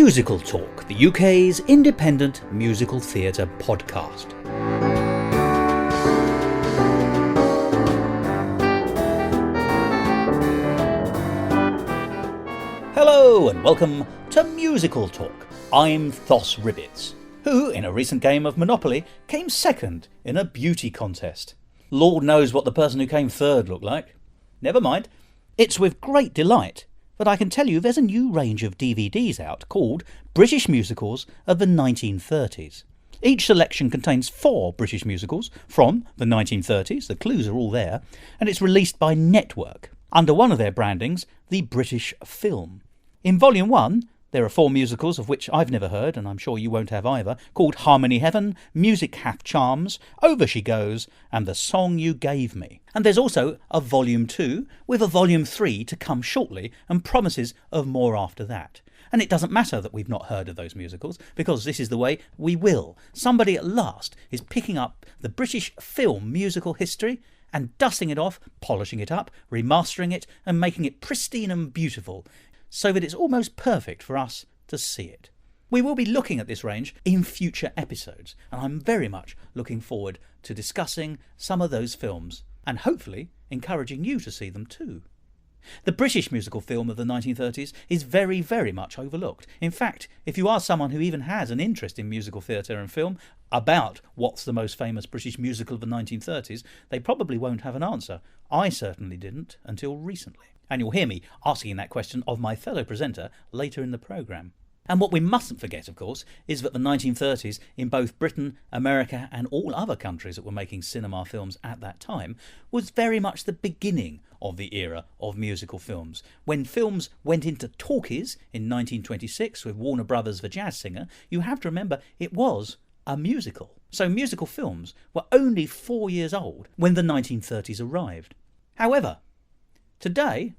Musical Talk, the UK's independent musical theatre podcast. Hello and welcome to Musical Talk. I'm Thos Ribbits, who, in a recent game of Monopoly, came second in a beauty contest. Lord knows what the person who came third looked like. Never mind. It's with great delight that I can tell you there's a new range of DVDs out called British Musicals of the 1930s. Each selection contains 4 British musicals from the 1930s, the clues are all there, and it's released by Network, under one of their brandings, the British Film. In Volume 1, there are 4 musicals of which I've never heard, and I'm sure you won't have either, called Harmony Heaven, Music Hath Charms, Over She Goes, and The Song You Gave Me. And there's also a Volume 2, with a Volume 3 to come shortly, and promises of more after that. And it doesn't matter that we've not heard of those musicals, because this is the way we will. Somebody at last is picking up the British film musical history and dusting it off, polishing it up, remastering it, and making it pristine and beautiful, so that it's almost perfect for us to see it. We will be looking at this range in future episodes, and I'm very much looking forward to discussing some of those films, and hopefully encouraging you to see them too. The British musical film of the 1930s is very, very much overlooked. In fact, if you ask someone who even has an interest in musical theatre and film about what's the most famous British musical of the 1930s, they probably won't have an answer. I certainly didn't until recently. And you'll hear me asking that question of my fellow presenter later in the programme. And what we mustn't forget, of course, is that the 1930s in both Britain, America and all other countries that were making cinema films at that time was very much the beginning of the era of musical films. When films went into talkies in 1926 with Warner Brothers' The Jazz Singer, you have to remember it was a musical. So musical films were only 4 years old when the 1930s arrived. However, today,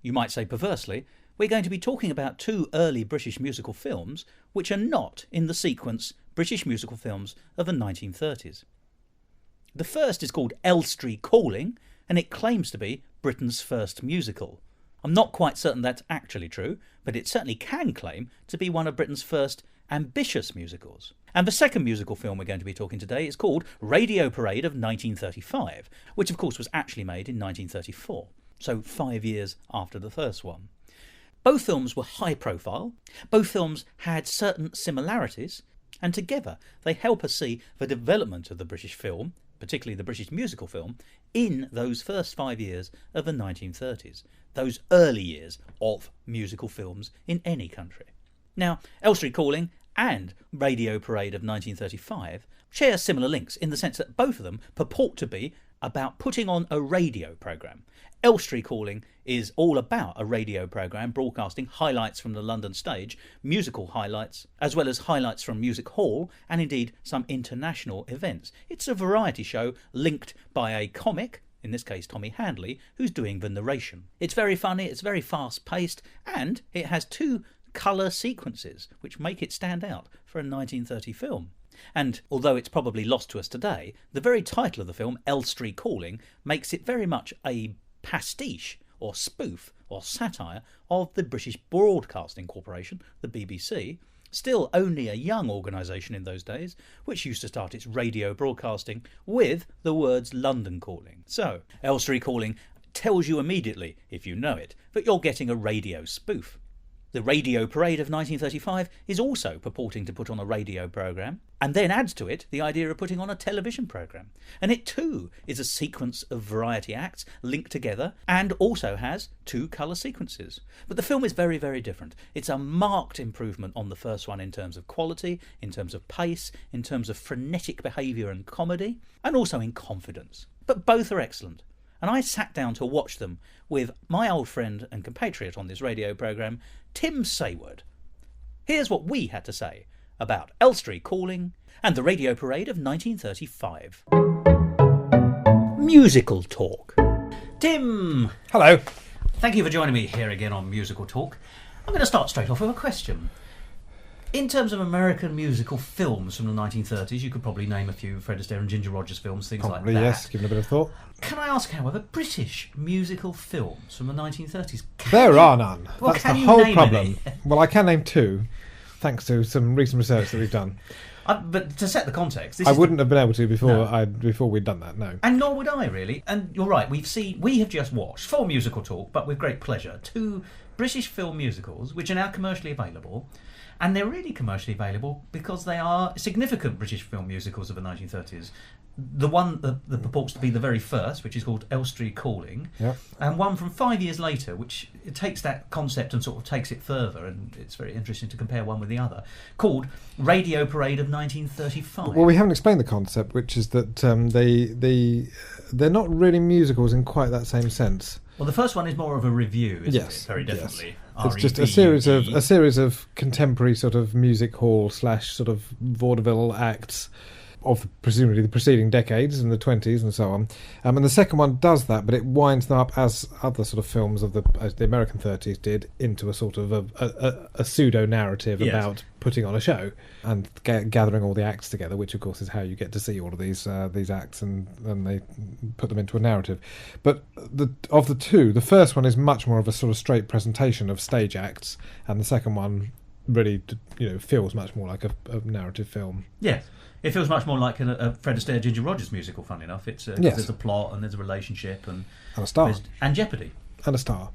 you might say perversely, we're going to be talking about 2 early British musical films which are not in the sequence British musical films of the 1930s. The first is called Elstree Calling, and it claims to be Britain's first musical. I'm not quite certain that's actually true, but it certainly can claim to be one of Britain's first ambitious musicals. And the second musical film we're going to be talking today is called Radio Parade of 1935, which of course was actually made in 1934. So 5 years after the first one. Both films were high profile, both films had certain similarities, and together they help us see the development of the British film, particularly the British musical film, in those first 5 years of the 1930s, those early years of musical films in any country. Now, Elstree Calling and Radio Parade of 1935 share similar links in the sense that both of them purport to be about putting on a radio programme. Elstree Calling is all about a radio programme broadcasting highlights from the London stage, musical highlights, as well as highlights from Music Hall and indeed some international events. It's a variety show linked by a comic, in this case Tommy Handley, who's doing the narration. It's very funny, it's very fast paced, and it has 2 colour sequences which make it stand out for a 1930 film. And although it's probably lost to us today, the very title of the film, Elstree Calling, makes it very much a pastiche or spoof or satire of the British Broadcasting Corporation, the BBC, still only a young organisation in those days, which used to start its radio broadcasting with the words London Calling. So, Elstree Calling tells you immediately, if you know it, that you're getting a radio spoof. The Radio Parade of 1935 is also purporting to put on a radio programme, and then adds to it the idea of putting on a television programme. And it too is a sequence of variety acts linked together, and also has 2 colour sequences. But the film is very, very different. It's a marked improvement on the first one in terms of quality, in terms of pace, in terms of frenetic behaviour and comedy, and also in confidence. But both are excellent. And I sat down to watch them with my old friend and compatriot on this radio programme, Tim Sayward. Here's what we had to say about Elstree Calling and the Radio Parade of 1935. Musical Talk. Tim! Hello. Thank you for joining me here again on Musical Talk. I'm going to start straight off with a question. In terms of American musical films from the 1930s, you could probably name a few Fred Astaire and Ginger Rogers films, things like that. Yes, given a bit of thought. Can I ask, however, British musical films from the 1930s? There are none. Well, That's the whole problem. Any? Well, I can name 2. thanks to some recent research that we've done. But to set the context, I wouldn't have been able to before we'd done that, no. And nor would I, really. And you're right, we have just watched, for Musical Talk, but with great pleasure, 2 British film musicals, which are now commercially available. And they're really commercially available because they are significant British film musicals of the 1930s. The one that purports to be the very first, which is called Elstree Calling, and one from 5 years later, which takes that concept and sort of takes it further, and it's very interesting to compare one with the other, called Radio Parade of 1935. Well, we haven't explained the concept, which is that they're not really musicals in quite that same sense. Well, the first one is more of a review, isn't it? Very definitely. Yes. It's just a series of contemporary sort of music hall / sort of vaudeville acts of presumably the preceding decades in the 20s and so on. And the second one does that, but it winds them up, as other sort of films as the American 30s did, into a sort of a pseudo-narrative about putting on a show and gathering all the acts together, which of course is how you get to see all of these acts, and they put them into a narrative. But of the two, the first one is much more of a sort of straight presentation of stage acts, and the second one really feels much more like a narrative film. Yes. It feels much more like a Fred Astaire, Ginger Rogers musical, funny enough. It's There's a plot and there's a relationship and a star. And Jeopardy. And a star.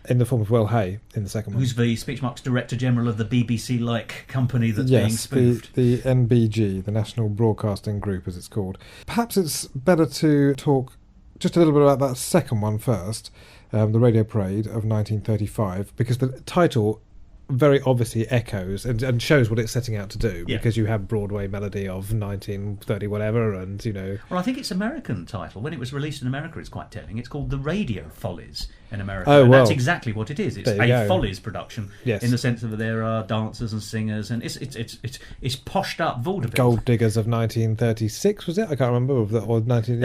In the form of Will Hay in the second one. Who's the Speech Marks Director General of the BBC-like company that's being spoofed. The NBG, the National Broadcasting Group, as it's called. Perhaps it's better to talk just a little bit about that second one first, the Radio Parade of 1935, because the title very obviously echoes and shows what it's setting out to do, because you have Broadway melody of 1930 whatever, and Well, I think its American title, when it was released in America, it's quite telling. It's called The Radio Follies in America. Oh, and well, that's exactly what it is. It's a Follies production, in the sense that there are dancers and singers, and it's poshed up vaudeville. Gold Diggers of 1936, was it? I can't remember. There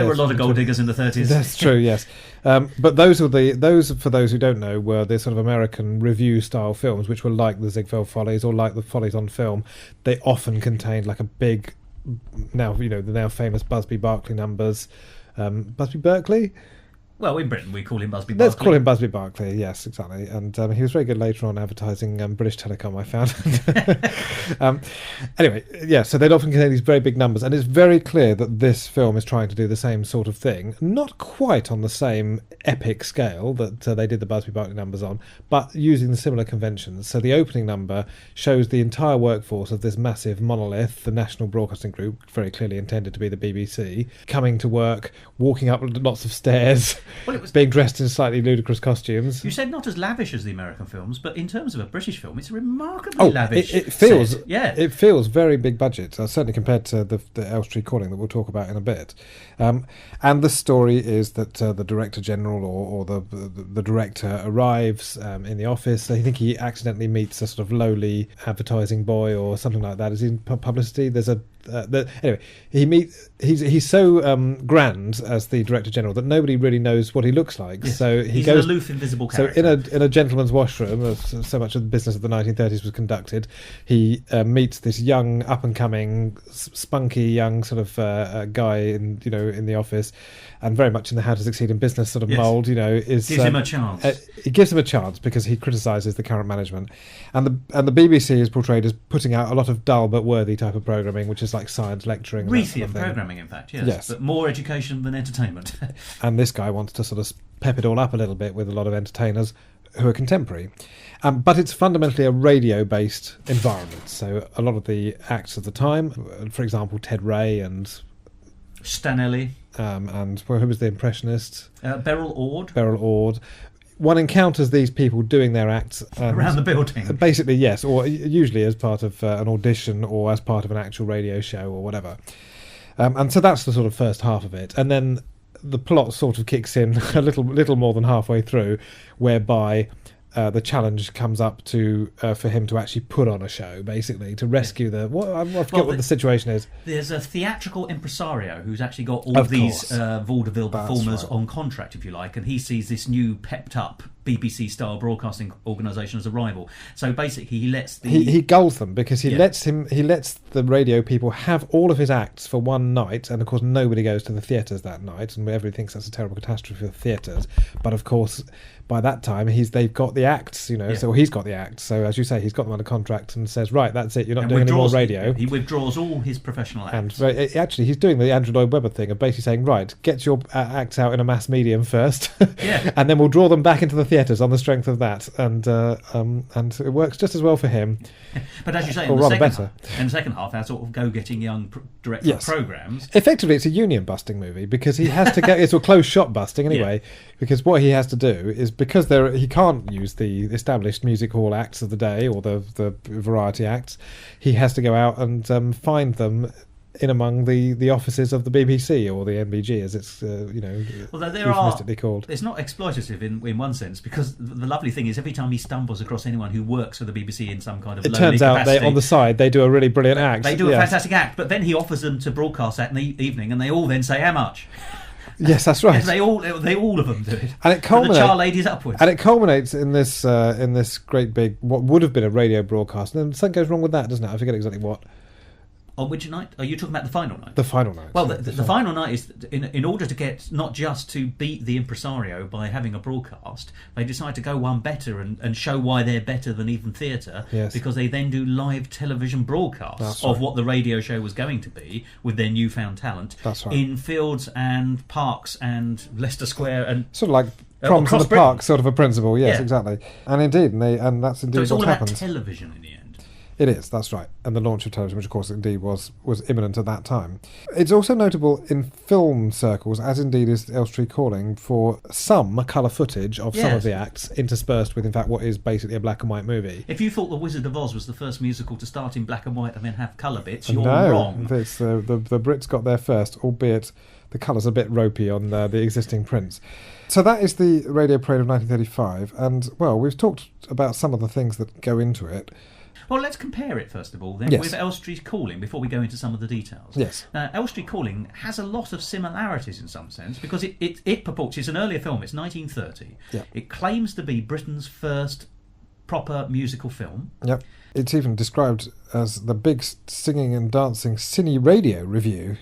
were a lot of gold diggers in the 30s. That's true, yes. But those, for those who don't know, were the sort of American revue style films, which were like the Ziegfeld Follies or like the Follies on film. They often contained like a big, the now famous Busby Berkeley numbers. Busby Berkeley? Well, in Britain we call him Busby Berkeley. Let's call him Busby Berkeley, yes, exactly. And he was very good later on advertising British Telecom, I found. Anyway, so they'd often contain these very big numbers, and it's very clear that this film is trying to do the same sort of thing. Not quite on the same epic scale that they did the Busby Berkeley numbers on, but using the similar conventions. So the opening number shows the entire workforce of this massive monolith, the National Broadcasting Group, very clearly intended to be the BBC, coming to work, walking up lots of stairs, being dressed in slightly ludicrous costumes. You said not as lavish as the American films, but in terms of a British film, it's remarkably lavish. It feels very big budget, certainly compared to the Elstree Calling that we'll talk about in a bit. And the story is that the Director General or the director arrives in the office. I think he accidentally meets a sort of lowly advertising boy or something like that. Is he in publicity? There's a anyway, he's so grand as the Director General that nobody really knows what he looks like. Yes. So he's an aloof, invisible character. So in a gentleman's washroom, so much of the business of the 1930s was conducted, he meets this young, up and coming, spunky young sort of guy in the office, and very much in the how to succeed in business sort of mould. Gives him a chance. It gives him a chance because he criticises the current management, and the BBC is portrayed as putting out a lot of dull but worthy type of programming, which is like science lecturing. Reithian programming, in fact, yes. But more education than entertainment. And this guy wants to sort of pep it all up a little bit with a lot of entertainers who are contemporary. But it's fundamentally a radio-based environment. So a lot of the acts of the time, for example, Ted Ray and Stanelli. And who was the impressionist? Beryl Ord. Beryl Ord. One encounters these people doing their acts around the building. Basically, yes, or usually as part of an audition or as part of an actual radio show or whatever. And so that's the sort of first half of it, and then the plot sort of kicks in a little more than halfway through, whereby the challenge comes up for him to actually put on a show, basically to rescue I forget what the situation is. There's a theatrical impresario who's actually got all of these vaudeville performers on contract, if you like, and he sees this new pepped up BBC-style broadcasting organisation as a rival. So basically, he lets he gulls them because he lets the radio people have all of his acts for one night, and of course nobody goes to the theatres that night, and everybody thinks that's a terrible catastrophe for the theatres. But of course, by that time they've got the acts, so he's got the acts. So as you say, he's got them under contract and says, right, that's it, you're not And doing any more withdraws- radio. He withdraws all his professional acts. And actually, he's doing the Andrew Lloyd Webber thing of basically saying, right, get your acts out in a mass medium first, Yeah. and then we'll draw them back into the theatres on the strength of that. And it works just as well for him. But as you say, Or in rather the better. second half, our sort of go-getting young director Yes. of programmes. Effectively, it's a union busting movie because he has to get it's a close shot busting anyway. Because what he has to do is because he can't use the established music hall acts of the day or the variety acts, he has to go out and find them in among the offices of the BBC or the NBG, as it's Although euphemistically called. It's not exploitative in one sense, because the lovely thing is every time he stumbles across anyone who works for the BBC in some kind of It lowly turns out capacity, on the side they do a really brilliant act. they do a Yes. fantastic act, but then he offers them to broadcast that in the evening, and they all then say how much. Yes, that's right. Yes, they all of them do it. And it From the culminates. char ladies upwards. And it culminates in this great big what would have been a radio broadcast, and then something goes wrong with that, doesn't it? I forget exactly what. On which night? Are you talking about the final night? The final night. Well, the final night is in order to get not just to beat the impresario by having a broadcast, they decide to go one better and show why they're better than even theatre, Yes. because they then do live television broadcasts That's of right. what the radio show was going to be with their newfound talent That's right. in fields and parks and Leicester Square and. Sort of like proms in across the Britain. park sort of a principle. Yes, Yeah. exactly. And indeed, and that's indeed So it's all what about happens. television in the end. It is, that's right. And the launch of television, which of course indeed was imminent at that time. It's also notable in film circles, as indeed is Elstree Calling, for some colour footage of some Yes. of the acts interspersed with, in fact, what is basically a black and white movie. If you thought The Wizard of Oz was the first musical to start in black and white and then have colour bits, you're No, wrong. it's, the Brits got there first, albeit the colours are a bit ropey on the existing prints. So that is the Radio Parade of 1935, and, well, we've talked about some of the things that go into it. Well, let's compare it first of all then Yes. with Elstree Calling before we go into some of the details. Yes. Now, Elstree Calling has a lot of similarities in some sense because it purports, it's an earlier film, it's 1930. Yeah. It claims to be Britain's first proper musical film. Yep. It's even described as the big singing and dancing cine radio review.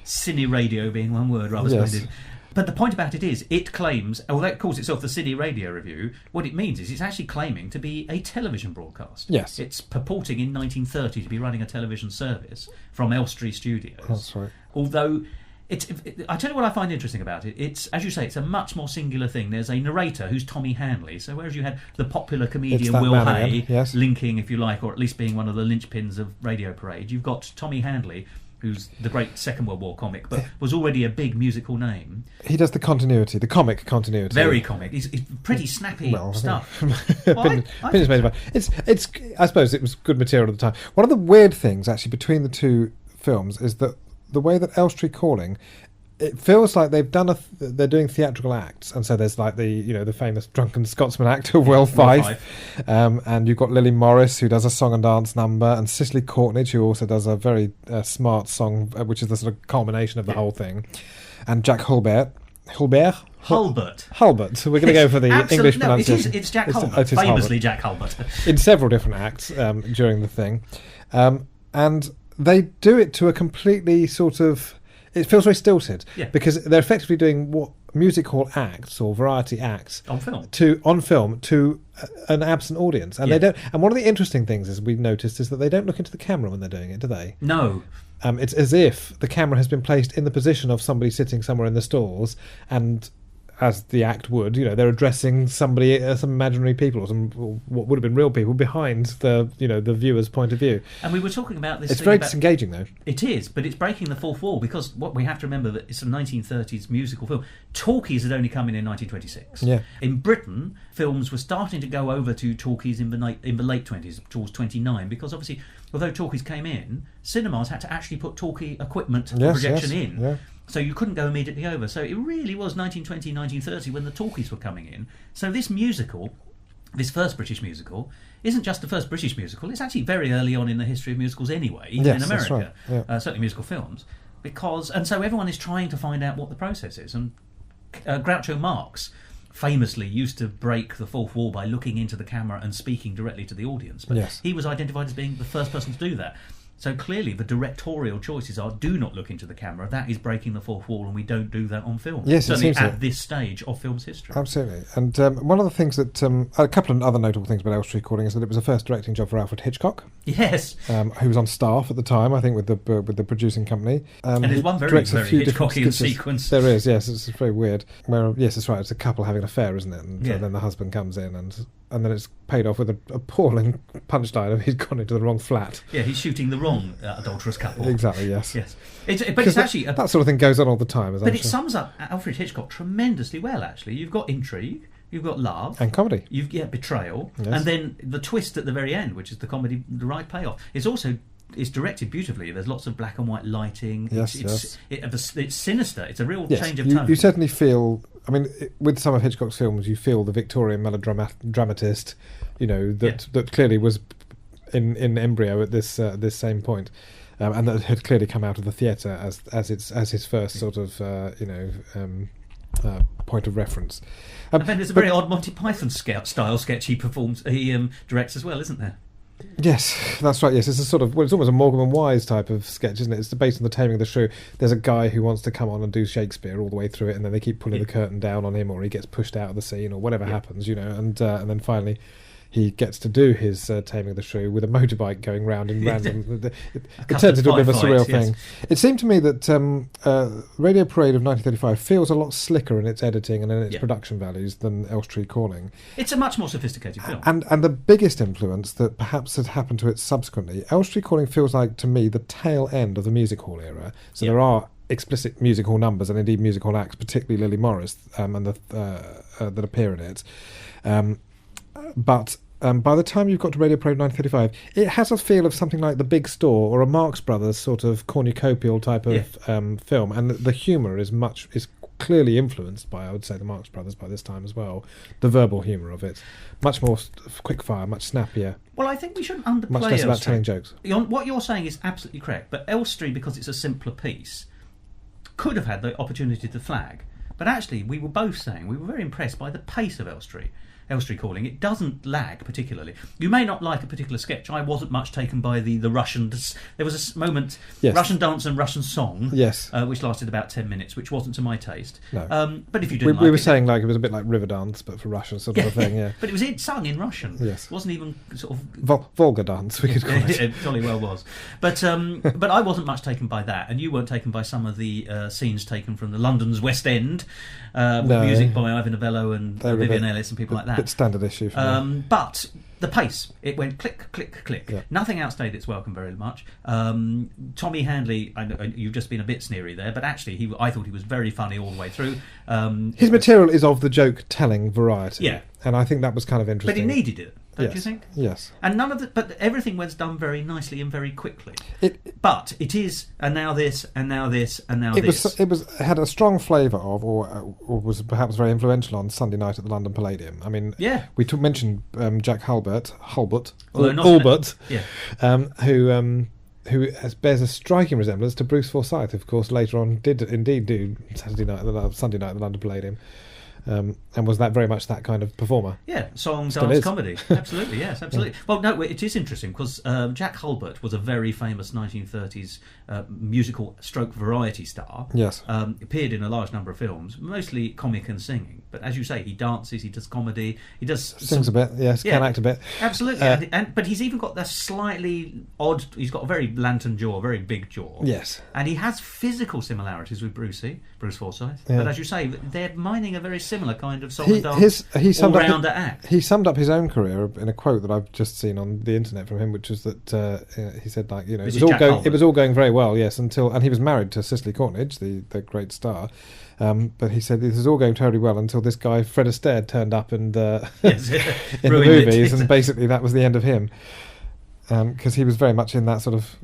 Cine radio being one word, rather Yes. splendid. But the point about it is, it claims, although it calls itself the Cine Radio Review, what it means is it's actually claiming to be a television broadcast. Yes. It's purporting in 1930 to be running a television service from Elstree Studios. That's right. Although, I tell you what I find interesting about it. It's, as you say, it's a much more singular thing. There's a narrator who's Tommy Hanley. So whereas you had the popular comedian that Will man Hay again, yes. linking, if you like, or at least being one of the linchpins of Radio Parade, you've got Tommy Handley, who's the great Second World War comic, but was already a big musical name. He does the continuity, the comic continuity. Very comic. He's pretty snappy stuff. Opinions made about it. It's. I suppose it was good material at the time. One of the weird things, actually, between the two films is that the way that Elstree Calling, it feels like they've done they're doing theatrical acts, and so there's like the famous drunken Scotsman actor Will Fife, and you've got Lily Morris who does a song and dance number, and Cicely Courtnidge who also does a very smart song, which is the sort of culmination of the whole thing, and Jack Hulbert. Hulbert. So we're going to go for the English pronunciation. It's Jack Hulbert, famously Jack Hulbert. In several different acts during the thing, and they do it to a completely sort of. It feels very stilted because they're effectively doing what music hall acts or variety acts on film to an absent audience, and they don't. And one of the interesting things is we've noticed is that they don't look into the camera when they're doing it, do they? No. It's as if the camera has been placed in the position of somebody sitting somewhere in the stalls, and as the act would, they're addressing somebody, some imaginary people or what would have been real people behind the viewer's point of view. And we were talking about this. It's very disengaging, though. It is, but it's breaking the fourth wall because what we have to remember that it's a 1930s musical film. Talkies had only come in 1926. Yeah. In Britain, films were starting to go over to talkies in the late 20s, towards 29, because obviously, although talkies came in, cinemas had to actually put talkie equipment for projection in. Yeah. So you couldn't go immediately over. So it really was 1920, 1930 when the talkies were coming in. So this musical, this first British musical, isn't just the first British musical. It's actually very early on in the history of musicals anyway, even in America. That's right. Certainly musical films. And so everyone is trying to find out what the process is. And Groucho Marx famously used to break the fourth wall by looking into the camera and speaking directly to the audience. But he was identified as being the first person to do that. So clearly the directorial choices are do not look into the camera. That is breaking the fourth wall, and we don't do that on film. Yes, certainly it seems at this stage of film's history. Absolutely. And one of the things that... a couple of other notable things about Elstree Calling is that it was the first directing job for Alfred Hitchcock. Yes. Who was on staff at the time, I think, with the producing company. And there's one very Hitchcockian sequence. There is, yes. It's very weird. Where, yes, that's right. It's a couple having an affair, isn't it? And then the husband comes in and then it's paid off with an appalling punchline of he's gone into the wrong flat. Yeah, he's shooting the wrong adulterous couple. Exactly, yes. Yes. But it's actually... that sort of thing goes on all the time. But it sums up Alfred Hitchcock tremendously well, actually. You've got intrigue, you've got love. And comedy. You've betrayal. Yes. And then the twist at the very end, which is the comedy, the right payoff. It's directed beautifully. There's lots of black and white lighting. Yes, it's sinister. It's a real change of tone. You certainly feel... I mean, with some of Hitchcock's films, you feel the Victorian melodramatist, that clearly was in embryo at this same point, and that had clearly come out of the theatre as his first sort of point of reference. And then there's a very odd Monty Python style sketch he directs as well, isn't there? Yes, that's right. Yes, it's a sort of it's almost a Morecambe and Wise type of sketch, isn't it? It's based on The Taming of the Shrew. There's a guy who wants to come on and do Shakespeare all the way through it, and then they keep pulling the curtain down on him, or he gets pushed out of the scene, or whatever happens, and then finally he gets to do his Taming of the Shrew with a motorbike going round and random. It turns into a bit of a surreal thing. It seemed to me that Radio Parade of 1935 feels a lot slicker in its editing and in its production values than Elstree Calling. It's a much more sophisticated film. And the biggest influence that perhaps had happened to it subsequently, Elstree Calling feels like, to me, the tail end of the music hall era. So there are explicit music hall numbers and indeed music hall acts, particularly Lily Morris, and that appear in it. But by the time you've got to Radio Parade 1935, it has a feel of something like The Big Store or a Marx Brothers sort of cornucopial type of film, and the humour is clearly influenced by, I would say, the Marx Brothers by this time as well. The verbal humour of it, much more quick fire, much snappier. Well, I think we shouldn't underplay much less Elstree. About telling jokes. What you're saying is absolutely correct, but Elstree, because it's a simpler piece, could have had the opportunity to flag. But actually, we were both saying we were very impressed by the pace of Elstree Calling. It doesn't lag particularly. You may not like a particular sketch. I wasn't much taken by the Russian... There was a moment, Russian dance and Russian song, which lasted about 10 minutes, which wasn't to my taste. No. But if you didn't we were saying like it was a bit like Riverdance, but for Russian sort of a thing, But it was sung in Russian. Yes. It wasn't even sort of... Volga dance, we could call it. It jolly well was. But I wasn't much taken by that, and you weren't taken by some of the scenes taken from the London's West End, with music by Ivan Novello and Vivian Ellis and people like that. Bit standard issue for me. But the pace, it went click, click, click. Yeah. Nothing outstayed its welcome very much. Tommy Handley, I know you've just been a bit sneery there, but actually I thought he was very funny all the way through. His material is of the joke-telling variety. Yeah. And I think that was kind of interesting. But he needed it, don't you think? Yes. And but everything was done very nicely and very quickly. But it is, and now this, and now this, and now this. It had a strong flavour of, or was perhaps very influential on Sunday night at the London Palladium. I mean, we mentioned Jack Hulbert, who bears a striking resemblance to Bruce Forsyth, of course, later on did indeed do Sunday night at the London Palladium. And was that very much that kind of performer? Yeah, song, dance, comedy. Absolutely, yes, absolutely. Well, no, it is interesting because Jack Hulbert was a very famous 1930s musical stroke variety star. Yes. Appeared in a large number of films, mostly comic and singing. But as you say, he dances, he does comedy, he does... Sings a bit, yes, can act a bit. Absolutely. But he's even got that slightly odd... He's got a very lantern jaw, a very big jaw. Yes. And he has physical similarities with Bruce Forsyth. Yeah. But as you say, they're mining a very similar kind of song and dance all-rounder act. He summed up his own career in a quote that I've just seen on the internet from him, which was that he said, like, it was all going very well, yes, and he was married to Cicely Courtnidge, the great star. But he said this is all going terribly well until this guy Fred Astaire turned up and in the movies, and basically that was the end of him, because he was very much in that sort of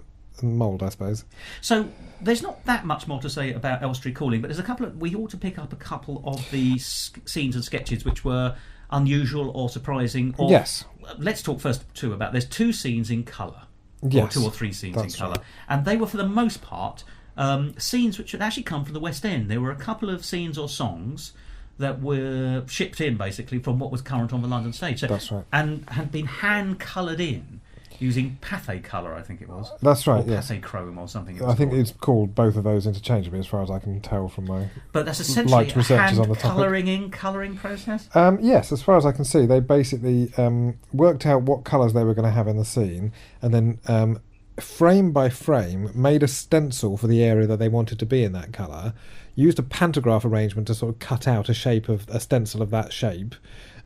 mould, I suppose. So there's not that much more to say about Elstree Calling, but there's we ought to pick up a couple of the scenes and sketches which were unusual or surprising. Yes. Let's talk first there's two scenes in colour. Yes. Or two or three scenes in colour. Right. And they were, for the most part, scenes which had actually come from the West End. There were a couple of scenes or songs that were shipped in, basically, from what was current on the London stage. So, that's right. And had been hand-coloured in using Pathé colour, I think it was. That's right, or yes. Pathé Chrome or something. I think it's called both of those interchangeably, as far as I can tell from my But that's essentially light researches on the topic. colouring process? Yes, as far as I can see, they basically worked out what colours they were going to have in the scene, and then frame by frame made a stencil for the area that they wanted to be in that colour, used a pantograph arrangement to sort of cut out a stencil of that shape,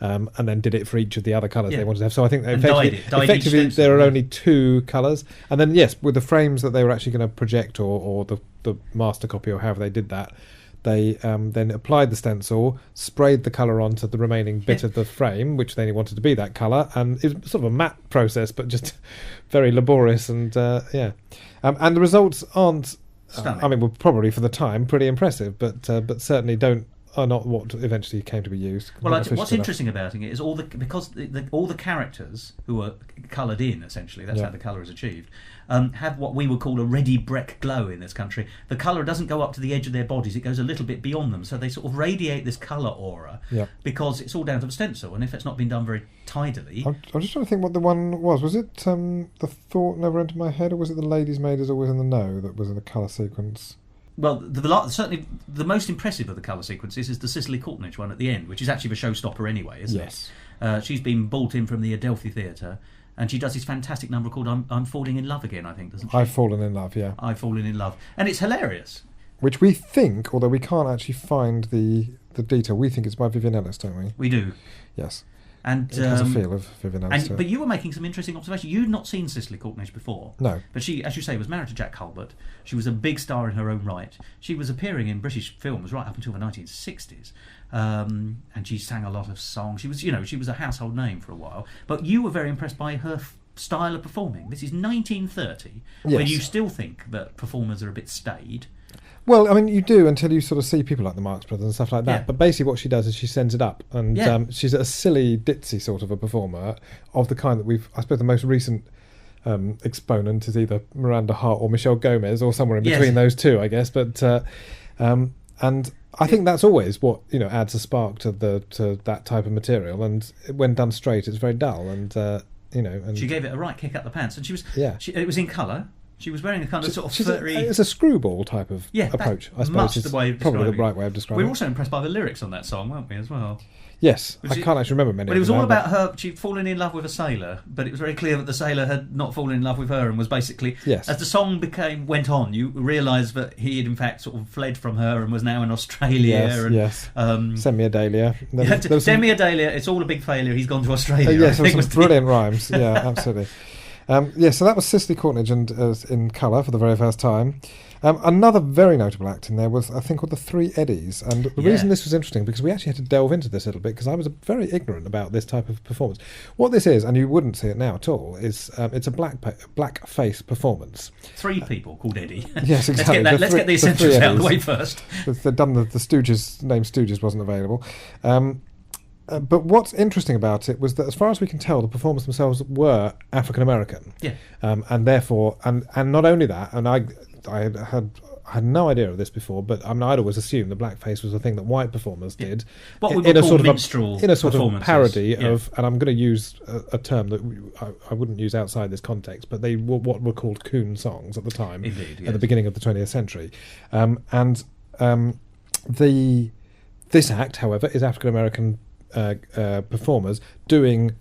and then did it for each of the other colours they wanted to have. So I think effectively there are only 2 colours. And then, yes, with the frames that they were actually going to project or the master copy or however they did that, they then applied the stencil, sprayed the colour onto the remaining bit of the frame, which they wanted to be that colour, and it was sort of a matte process, but just very laborious, and and the results aren't, I mean, were probably for the time pretty impressive, but certainly are not what eventually came to be used. Well, what's interesting about it is all the characters who are coloured in, essentially, that's how the colour is achieved, have what we would call a ready Breck glow in this country. The colour doesn't go up to the edge of their bodies, it goes a little bit beyond them, so they sort of radiate this colour aura because it's all down to the stencil, and if it's not been done very tidily... I'm just trying to think what the one was. Was it The Thought Never Entered My Head, or was it The Lady's Maid Is Always in the Know that was in the colour sequence? Well, certainly the most impressive of the colour sequences is the Cicely Courtnidge one at the end, which is actually the showstopper anyway, isn't it? She's been brought in from the Adelphi Theatre, and she does this fantastic number called I'm Falling in Love Again, I think, doesn't she? I've Fallen in Love, yeah. I've Fallen in Love. And it's hilarious. Which we think, although we can't actually find the detail, we think it's by Vivian Ellis, don't we? We do. Yes. And it has a feel of Vivian Ellis. But you were making some interesting observations. You'd not seen Cicely Courtnidge before. No. But she, as you say, was married to Jack Hulbert. She was a big star in her own right. She was appearing in British films right up until the 1960s. And she sang a lot of songs. She was a household name for a while. But you were very impressed by her style of performing. This is 1930, where you still think that performers are a bit staid. Well, I mean, you do until you sort of see people like the Marx Brothers and stuff like that. Yeah. But basically what she does is she sends it up. And she's a silly, ditzy sort of a performer of the kind that I suppose the most recent exponent is either Miranda Hart or Michelle Gomez or somewhere in between those two, I guess. But and I think that's always what, adds a spark to that type of material. And when done straight, it's very dull. And, and she gave it a right kick up the pants. And it was in colour. She was wearing a kind of sort of furry... It's a screwball type of approach, I suppose. It's probably the right way of describing it. We were also impressed by the lyrics on that song, weren't we, as well? Yes, I can't actually remember many. But it was all about her. She'd fallen in love with a sailor, but it was very clear that the sailor had not fallen in love with her, and was basically, as the song went on, you realised that he had in fact sort of fled from her and was now in Australia. Semi-Adalia. Semi-Adalia. It's all a big failure. He's gone to Australia. Yes, there was some brilliant rhymes. Yeah, absolutely. So that was Cicely Courtnidge and in colour for the very first time. Another very notable act in there was, I think, called the Three Eddies. And the reason this was interesting, because we actually had to delve into this a little bit, because I was very ignorant about this type of performance. What this is, and you wouldn't see it now at all, is it's a blackface performance. 3 people called Eddie. Yes, exactly. Let's get the essentials out of the way first. They've done the Stooges, name Stooges wasn't available. But what's interesting about it was that, as far as we can tell, the performers themselves were African American, and therefore, and not only that, and I had no idea of this before, but I'd always assumed the blackface was a thing that white performers did, what we would call minstrel in a sort of parody of, and I'm going to use a term that I wouldn't use outside this context, but they were what were called coon songs at the time, at the beginning of the 20th century, this act, however, is African American performers doing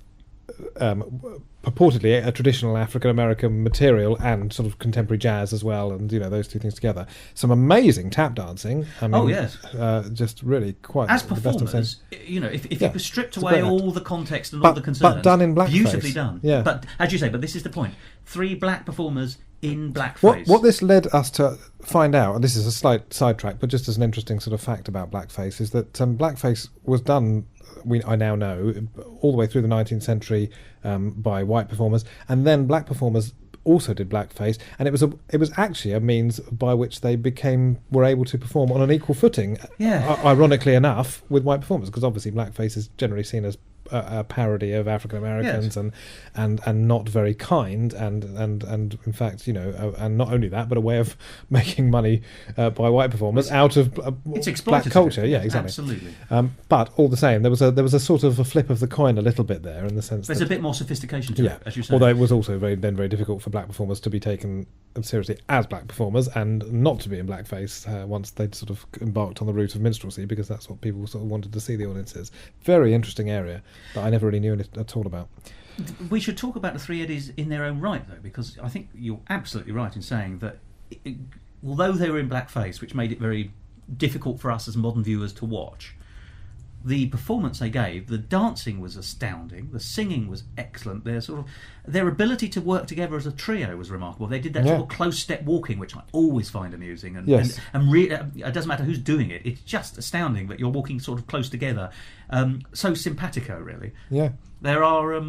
purportedly a traditional African American material and sort of contemporary jazz as well, and those two things together. Some amazing tap dancing. I mean, just really quite as performers. If you stripped away all the context and all the concerns, but done in blackface, beautifully done. Yeah. But as you say, this is the point: 3 black performers in blackface. What this led us to find out, and this is a slight sidetrack, but just as an interesting sort of fact about blackface, is that blackface was done, I now know, all the way through the 19th century by white performers, and then black performers also did blackface, and it was actually a means by which they were able to perform on an equal footing, ironically enough, with white performers, because obviously blackface is generally seen as a parody of African Americans, and not very kind, and in fact, and not only that, but a way of making money by white performers out of black culture. Yeah, exactly. Absolutely. But all the same, there was a sort of a flip of the coin a little bit there, in the sense there's a bit more sophistication to it, as you say. Although it was also very difficult for black performers to be taken seriously as black performers, and not to be in blackface once they'd sort of embarked on the route of minstrelsy, because that's what people sort of wanted to see the audiences. Very interesting area that I never really knew at all about. We should talk about the Three Eddies in their own right, though, because I think you're absolutely right in saying that although they were in blackface, which made it very difficult for us as modern viewers to watch, the performance they gave, the dancing was astounding, the singing was excellent, their ability to work together as a trio was remarkable. They did that sort of close step walking, which I always find amusing, and it doesn't matter who's doing it, it's just astounding that you're walking sort of close together. So simpatico, really. Yeah. There are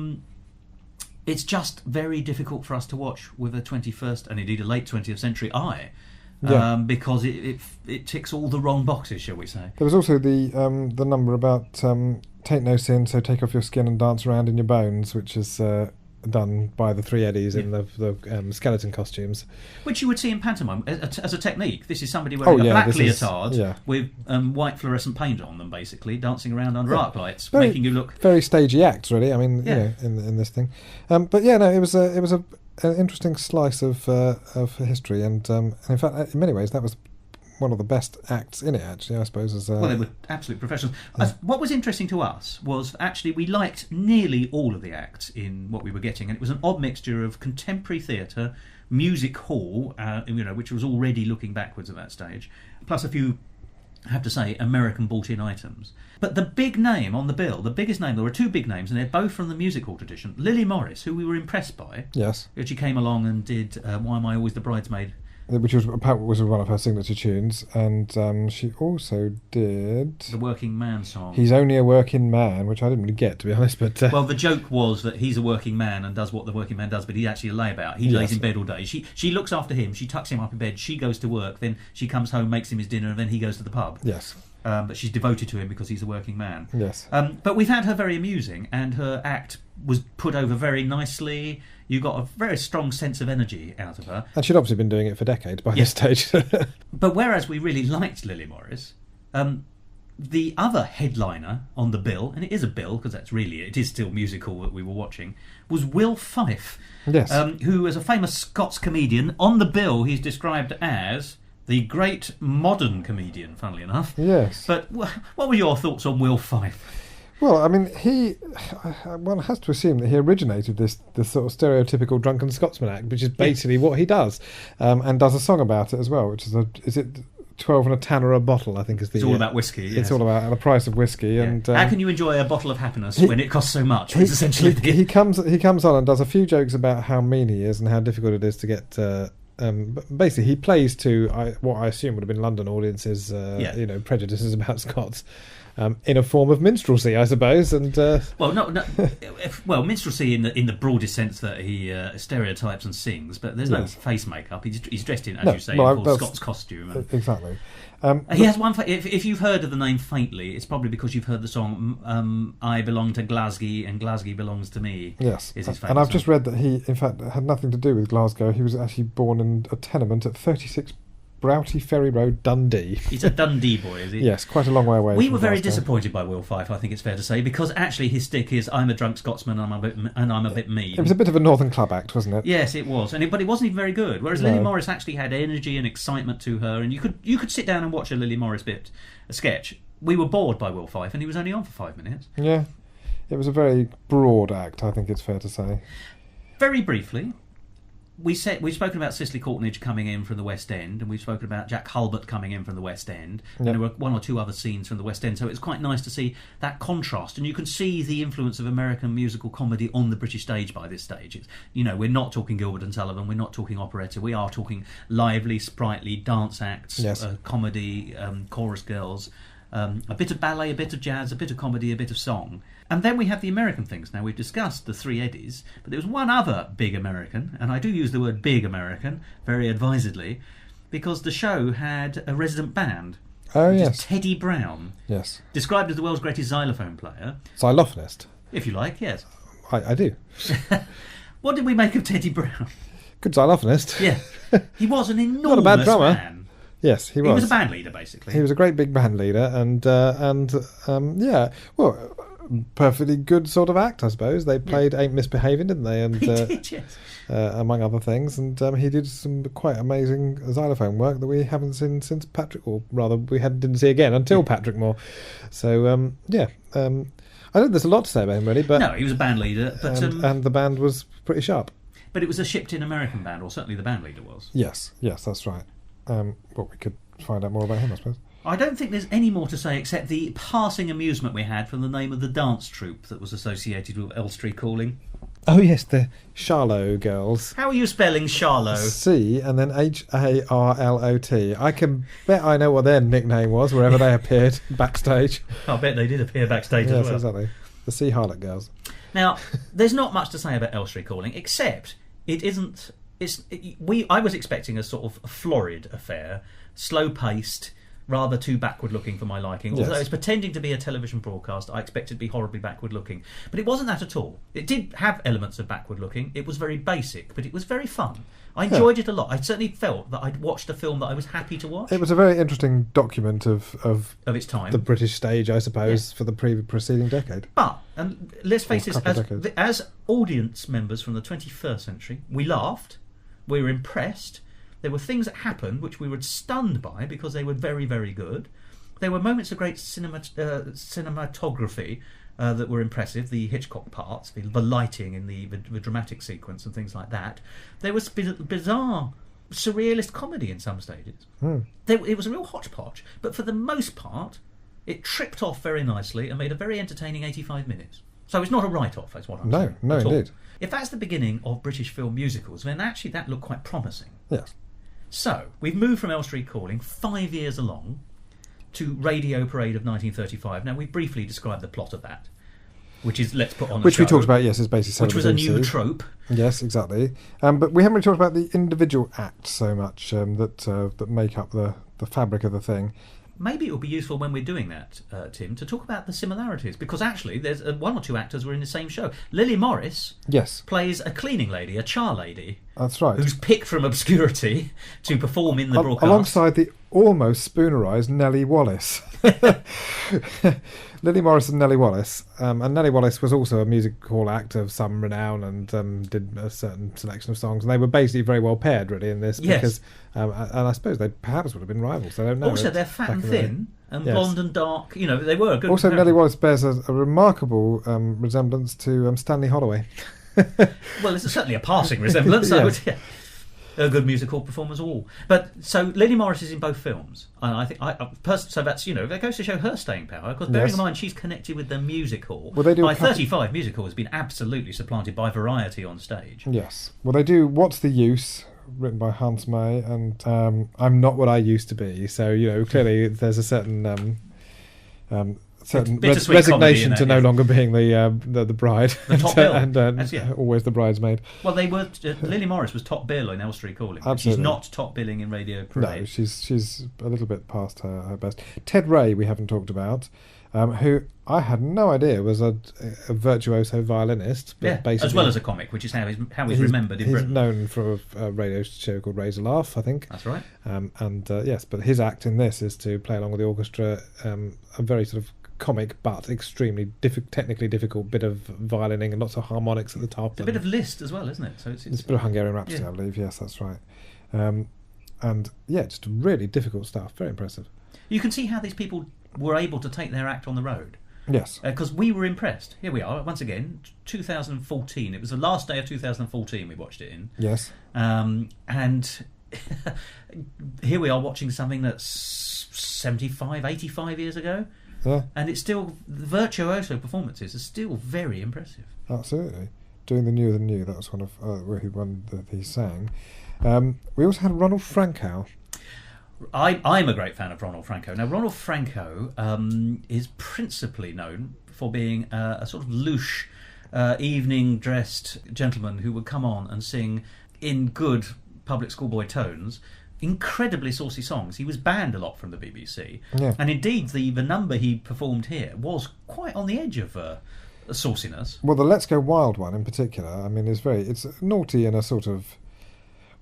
it's just very difficult for us to watch with a 21st and indeed a late 20th century eye. Because it ticks all the wrong boxes, shall we say. There was also the number about "Tain't no sin, so take off your skin and dance around in your bones," which is done by the Three Eddies in the skeleton costumes, which you would see in pantomime as a technique. This is somebody wearing a black leotard with white fluorescent paint on them, basically dancing around under arc lights, making you look very stagey acts, really. I mean, in this thing, but it was an interesting slice of history, and in fact, in many ways, that was one of the best acts in it, actually, I suppose. Well, they were absolute professionals. What was interesting to us was actually we liked nearly all of the acts in what we were getting, and it was an odd mixture of contemporary theatre, music hall, which was already looking backwards at that stage, plus a few, I have to say, American bought-in items. But the big name on the bill, the biggest name, there were two big names, and they're both from the music hall tradition. Lily Morris, who we were impressed by. Yes. She came along and did Why Am I Always the Bridesmaid? Which was one of her signature tunes, and she also did the Working Man song. He's Only a Working Man, which I didn't really get, to be honest. But well, the joke was that he's a working man and does what the working man does, but he's actually a layabout. He lays in bed all day. She looks after him. She tucks him up in bed. She goes to work. Then she comes home, makes him his dinner, and then he goes to the pub. Yes. But she's devoted to him because he's a working man. Yes. But we found her very amusing, and her act was put over very nicely. You got a very strong sense of energy out of her. And she'd obviously been doing it for decades by this stage. But whereas we really liked Lily Morris, the other headliner on the bill, and it is a bill because it is still musical that we were watching, was Will Fife. Yes. Who is a famous Scots comedian. On the bill, he's described as the great modern comedian, funnily enough. Yes. But what were your thoughts on Will Fife? Well, I mean, one has to assume that he originated this sort of stereotypical drunken Scotsman act, which is basically what he does, and does a song about it as well, which is it 12 and a tanner a bottle, I think is the... It's all about whiskey, yes. It's all about the price of whiskey. Yeah. And how can you enjoy a bottle of happiness when it costs so much? It's essentially he comes on and does a few jokes about how mean he is and how difficult it is to get... but basically, he plays to what I assume would have been London audiences, prejudices about Scots, in a form of minstrelsy, I suppose. And minstrelsy in the broadest sense that he stereotypes and sings, but there's no face makeup. He's dressed in, as you say, in full Scots costume. Exactly. He has one. If you've heard of the name faintly, it's probably because you've heard the song "I Belong to Glasgow and Glasgow Belongs to Me." Yes, is his and I've just read that he, in fact, had nothing to do with Glasgow. He was actually born in a tenement at 36 Broughty Ferry Road, Dundee. He's a Dundee boy, is he? Yes, quite a long way away. We were very disappointed by Will Fife, I think it's fair to say, because actually his stick is "I'm a drunk Scotsman and I'm a bit mean." It was a bit of a Northern Club act, wasn't it? Yes, it was, but it wasn't even very good. Whereas Lily Morris actually had energy and excitement to her, and you could sit down and watch a Lily Morris a sketch. We were bored by Will Fife, and he was only on for 5 minutes. Yeah, it was a very broad act, I think it's fair to say. Very briefly, we've spoken about Cicely Courtnidge coming in from the West End, and we've spoken about Jack Hulbert coming in from the West End, and there were one or two other scenes from the West End, so it's quite nice to see that contrast, and you can see the influence of American musical comedy on the British stage by this stage. We're not talking Gilbert and Sullivan, we're not talking operetta, we are talking lively, sprightly dance acts, comedy, chorus girls, a bit of ballet, a bit of jazz, a bit of comedy, a bit of song. And then we have the American things. Now, we've discussed the Three Eddies, but there was one other big American, and I do use the word big American very advisedly, because the show had a resident band. Oh, yes. Teddy Brown. Yes. Described as the world's greatest xylophone player. Xylophonist. If you like, yes. I do. What did we make of Teddy Brown? Good xylophonist. Yeah. He was an enormous Not a bad drummer. man. Yes, he was. He was a band leader, basically. He was a great big band leader, and yeah, well, perfectly good sort of act, I suppose. They played Ain't Misbehaving, didn't they? And He did, yes. among other things, and he did some quite amazing xylophone work that we haven't seen since Patrick, or rather, we didn't see again until Patrick Moore. So I think there's a lot to say about him, really. But No, he was a band leader, but and the band was pretty sharp. but it was a shipped-in American band, or certainly the band leader was. Yes, that's right. Well, we could find out more about him, I suppose. I don't think there's any more to say except the passing amusement we had from the name of the dance troupe that was associated with Elstree Calling. Oh yes, the Charlot girls. How are you spelling Charlot? C and then Harlot. I can bet I know what their nickname was wherever they appeared backstage. I bet they did appear backstage as Yes, well. exactly. The C Harlot girls. Now, there's not much to say about Elstree Calling, except it isn't. I was expecting a sort of florid affair, slow-paced, rather too backward-looking for my liking. Yes. Although it's pretending to be a television broadcast, I expected it to be horribly backward-looking. But it wasn't that at all. It did have elements of backward-looking. It was very basic, but it was very fun. I enjoyed it a lot. I certainly felt that I'd watched a film that I was happy to watch. It was a very interesting document of its time. the British stage, I suppose, for the preceding decade. But, and let's face this, couple of decades. as audience members from the 21st century, we laughed, we were impressed. There were things that happened which we were stunned by because they were very, very good. There were moments of great cinematography that were impressive, the Hitchcock parts, the lighting in the dramatic sequence and things like that. There was bizarre, surrealist comedy in some stages. It was a real hodgepodge, but for the most part, it tripped off very nicely and made a very entertaining 85 minutes. So it's not a write-off, is what I'm saying. No, at all. indeed. If that's the beginning of British film musicals, then actually that looked quite promising. Yes. So, we've moved from Elstree Calling 5 years along to Radio Parade of 1935. Now, we briefly described the plot of that, which is Let's Put On a Which Show. we talked about, yes, is basically Which was a new trope. Yes, exactly. But we haven't really talked about the individual acts so much that make up the fabric of the thing. Maybe it would be useful when we're doing that, Tim, to talk about the similarities, because actually there's one or two actors were in the same show. Lily Morris Yes, plays a cleaning lady, a char lady, that's right. who's picked from obscurity to perform in the broadcast. Alongside the almost spoonerised Nellie Wallace. Lily Morris and Nellie Wallace. And Nellie Wallace was also a music hall act of some renown and did a certain selection of songs. And they were basically very well paired, really, in this. Yes. Because, and I suppose they perhaps would have been rivals. I don't know. Also, they're fat and thin and blonde and dark. You know, they were a good Also, comparison. Nellie Wallace bears a remarkable resemblance to Stanley Holloway. Well, it's certainly a passing resemblance. Yes. So, yeah. A good musical performers all. But so Lily Morris is in both films, and I think so that's that goes to show her staying power. Because bearing in mind she's connected with the music hall. Well, they do by 35, music hall has been absolutely supplanted by variety on stage. Yes. Well, they do What's the Use, written by Hans May, and I'm Not What I Used to Be. So, clearly there's a certain Bittersweet resignation comedy to in no that, longer being the bride. The top bill. and always the bridesmaid. Well, they were. Lily Morris was top bill in Elstree Calling. But she's Absolutely. not top billing in Radio Parade. No, she's a little bit past her best. Ted Ray we haven't talked about, who I had no idea was a virtuoso violinist. But basically, as well as a comic, which is how he's remembered in he's Britain. known for a radio show called Raise a Laugh, I think. That's right. Yes, but his act in this is to play along with the orchestra a very sort of comic but extremely technically difficult bit of violining and lots of harmonics at the top. It's a bit of Liszt as well, isn't it? So it's a bit of Hungarian Rhapsody, I believe. Yes, that's right. And yeah, just really difficult stuff. Very impressive. You can see how these people were able to take their act on the road. Yes. Because we were impressed. Here we are, once again, 2014. It was the last day of 2014 we watched it in. Yes. And here we are watching something that's 75, 85 years ago. Yeah. And it's still, the virtuoso performances are still very impressive. Absolutely. Doing the new, that was one of one that he sang. We also had Ronald Franco. I'm a great fan of Ronald Franco. Now, Ronald Franco is principally known for being a sort of louche, evening-dressed gentleman who would come on and sing in good public schoolboy tones incredibly saucy songs. He was banned a lot from the BBC. Yeah. And indeed, the number he performed here was quite on the edge of sauciness. Well, the Let's Go Wild one in particular, I mean, it's naughty in a sort of...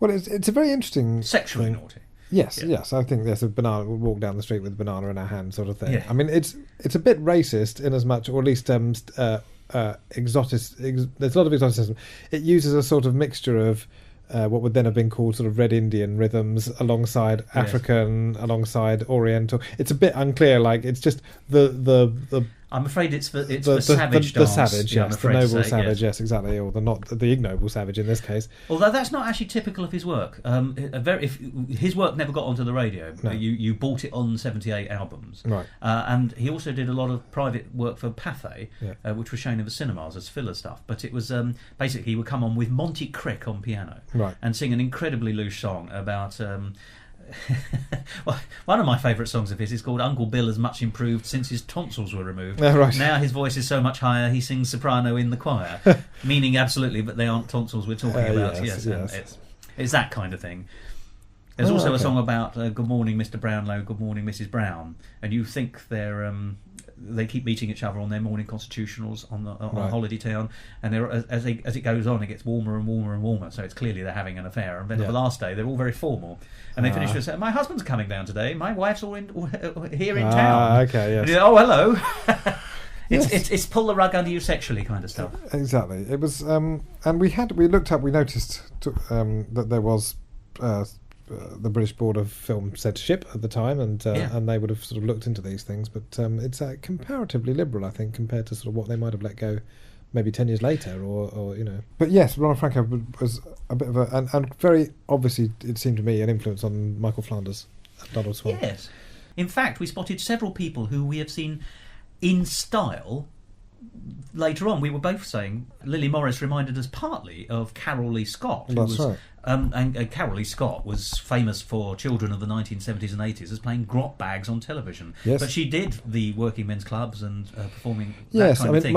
Well, it's a very interesting... Sexually thing. naughty. Yes. I think there's a banana. We'll walk down the street with a banana in our hand, sort of thing. Yeah. I mean, it's a bit racist in as much, or at least exotic. There's a lot of exoticism. It uses a sort of mixture of what would then have been called sort of Red Indian rhythms alongside African, alongside Oriental. It's a bit unclear. Like it's just the I'm afraid it's the savage dance. The savage, yeah, yes, the noble savage, yes, exactly, or the ignoble savage in this case. Although that's not actually typical of his work. His work never got onto the radio. No. You bought it on 78 albums, right? And he also did a lot of private work for Pathé, which was shown in the cinemas as filler stuff. But it was basically he would come on with Monty Crick on piano, right, and sing an incredibly loose song about. Well, one of my favourite songs of his is called Uncle Bill Has Much Improved Since His Tonsils Were Removed. Right. Now his voice is so much higher he sings soprano in the choir. Meaning absolutely, but they aren't tonsils we're talking about. Yes. It's that kind of thing. There's also a song about Good Morning Mr. Brownlow, Good Morning Mrs. Brown, and you think they keep meeting each other on their morning constitutionals on Holiday Town, and as it goes on, it gets warmer and warmer and warmer. So it's clearly they're having an affair. And then the last day, they're all very formal, and they finish with saying, "My husband's coming down today. My wife's all here in town." Okay, yes. And oh, hello. It's pull the rug under you sexually kind of stuff. Exactly. It was, and we noticed that there was. The British Board of Film Censorship at the time, and they would have sort of looked into these things, but it's comparatively liberal, I think, compared to sort of what they might have let go maybe 10 years later, or you know. But yes, Ronald Franco was a bit of and very obviously, it seemed to me, an influence on Michael Flanders and Donald Swann. Yes. In fact, we spotted several people who we have seen in style later on. We were both saying Lily Morris reminded us partly of Carol Lee Scott. That's right. And Carol Lee Scott was famous for children of the 1970s and 80s as playing grot bags on television. Yes. But she did the working men's clubs and performing that kind of thing.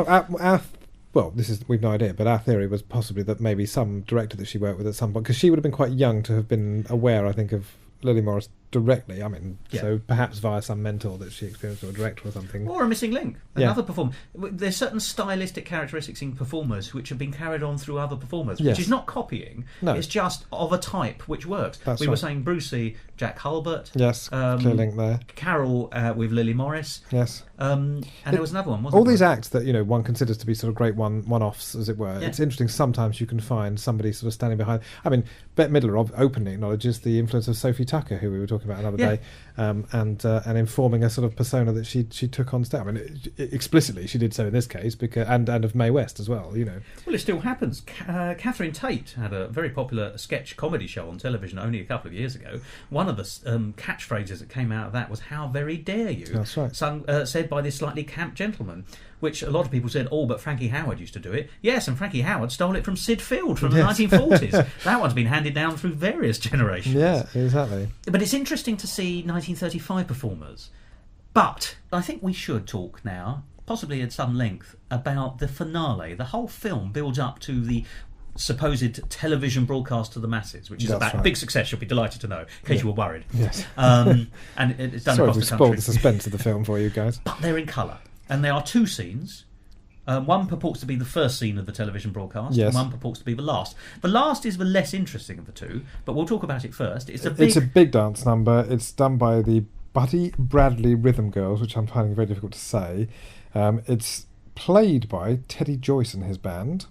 Well, we've no idea, but our theory was possibly that maybe some director that she worked with at some point, because she would have been quite young to have been aware, I think, of Lily Morris directly. I mean, so perhaps via some mentor that she experienced, or a director or something. Or a missing link. Another performer. There's certain stylistic characteristics in performers which have been carried on through other performers, which is not copying. No. It's just of a type which works. We were saying Brucey, Jack Hulbert. Yes, clear link there. Carol with Lily Morris. Yes. And there was another one, wasn't there? All these acts that, one considers to be sort of great one-offs, as it were. Yeah. It's interesting, sometimes you can find somebody sort of standing behind. I mean, Bette Midler openly acknowledges the influence of Sophie Tucker, who we were talking about another day, and informing a sort of persona that she took on stage. I mean, explicitly she did so in this case, because and of Mae West as well. Well, it still happens. Catherine Tate had a very popular sketch comedy show on television only a couple of years ago. One of the catchphrases that came out of that was "How very dare you?" That's right. Said by this slightly camp gentleman, which a lot of people said, but Frankie Howerd used to do it. Yes, and Frankie Howerd stole it from Sid Field from the 1940s. That one's been handed down through various generations. Yeah, exactly. But it's interesting to see 1935 performers. But I think we should talk now, possibly at some length, about the finale. The whole film builds up to the supposed television broadcast to the masses, which is a big success, you'll be delighted to know, in case you were worried. Yes. And it's done across the country. Sorry, we spoiled the suspense of the film for you guys. But they're in colour. And there are two scenes. One purports to be the first scene of the television broadcast, and one purports to be the last. The last is the less interesting of the two, but we'll talk about it first. It's a big dance number. It's done by the Buddy Bradley Rhythm Girls, which I'm finding very difficult to say. It's played by Teddy Joyce and his band,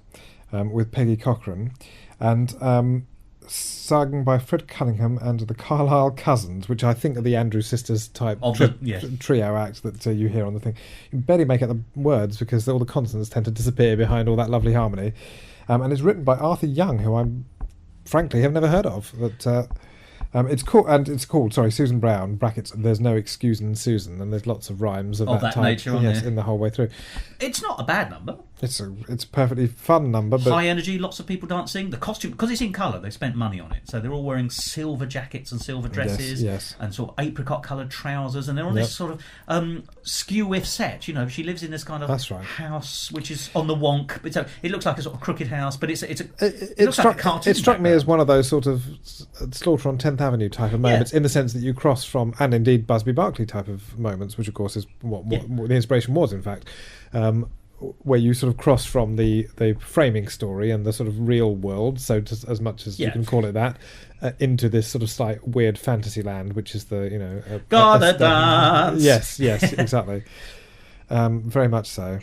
with Peggy Cochran, and sung by Fred Cunningham and the Carlisle Cousins, which I think are the Andrews Sisters type trio act that you hear on the thing. You can barely make out the words because all the consonants tend to disappear behind all that lovely harmony. And it's written by Arthur Young, who I frankly have never heard of. But it's called Susan Brown brackets. There's no excusing Susan, and there's lots of rhymes of that type, nature. In the whole way through. It's not a bad number. It's a perfectly fun number. But high energy, lots of people dancing. The costume, because it's in colour, they spent money on it. So they're all wearing silver jackets and silver dresses, and sort of apricot coloured trousers, and they're on this sort of skew-if set. She lives in this kind of house which is on the wonk. It looks like a sort of crooked house, but it looks like a cartoon. It struck me as one of those sort of Slaughter on 10th Avenue type of moments, in the sense that you cross from, and indeed Busby Berkeley type of moments, which of course is what the inspiration was, in fact. where you sort of cross from the framing story and the sort of real world, so just as much as you can call it that, into this sort of slight weird fantasy land, which is the gotta dance. Yes, exactly. Very much so.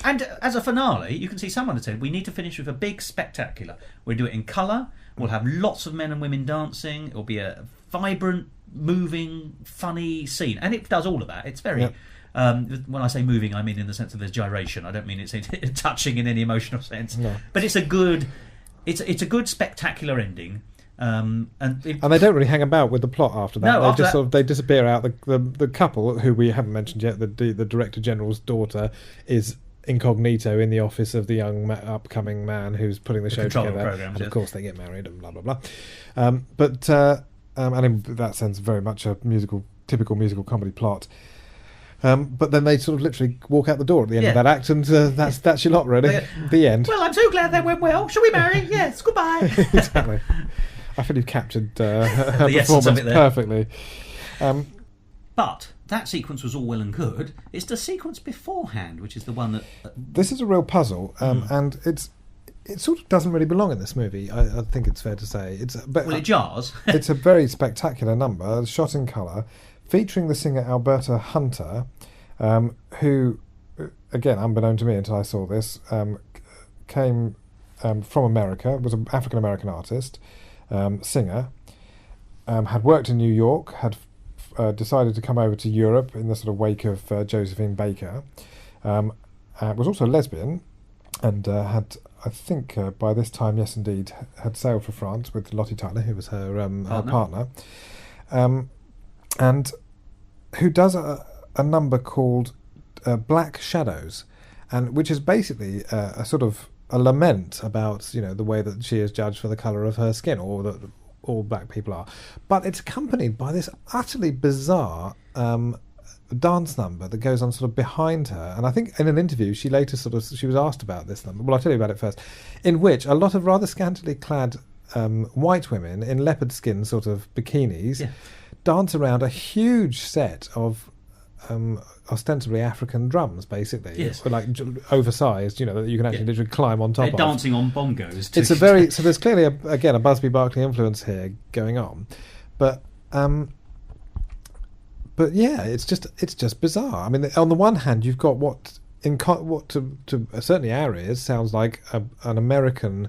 And as a finale, you can see someone had said, we need to finish with a big spectacular. We'll do it in colour. We'll have lots of men and women dancing. It'll be a vibrant, moving, funny scene. And it does all of that. It's very... when I say moving, I mean in the sense of there's gyration. I don't mean it's touching in any emotional sense. No. But it's a good spectacular ending. And they don't really hang about with the plot after that. No, they just they disappear out. The couple who we haven't mentioned yet, the Director General's daughter, is incognito in the office of the young upcoming man who's putting the show together. And of course they get married and blah blah blah. And in that sense, very much a typical musical comedy plot. But then they sort of literally walk out the door at the end of that act, and that's your lot, really. The end. Well, I'm so glad they went well. Shall we marry? Yes, goodbye. Exactly. I feel you've captured her performance perfectly. But that sequence was all well and good. It's the sequence beforehand, which is the one that... This is a real puzzle, and it sort of doesn't really belong in this movie, I think it's fair to say. It jars. It's a very spectacular number, shot in colour, featuring the singer Alberta Hunter, who, again, unbeknown to me until I saw this, came from America, was an African-American artist, singer, had worked in New York, had decided to come over to Europe in the sort of wake of Josephine Baker, was also a lesbian, and had, I think, by this time, yes indeed, had sailed for France with Lottie Tyler, who was her partner. And who does a number called Black Shadows, and which is basically a sort of a lament about the way that she is judged for the colour of her skin, or that all black people are. But it's accompanied by this utterly bizarre dance number that goes on sort of behind her. And I think in an interview she later she was asked about this number. Well, I'll tell you about it first. In which a lot of rather scantily clad white women in leopard skin sort of bikinis dance around a huge set of ostensibly African drums, basically, like oversized, that you can actually literally climb on top of. They're dancing on bongos. It's so there's clearly a Busby Berkeley influence here going on, but yeah, it's just bizarre. I mean, on the one hand, you've got what to certainly our ears sounds like an American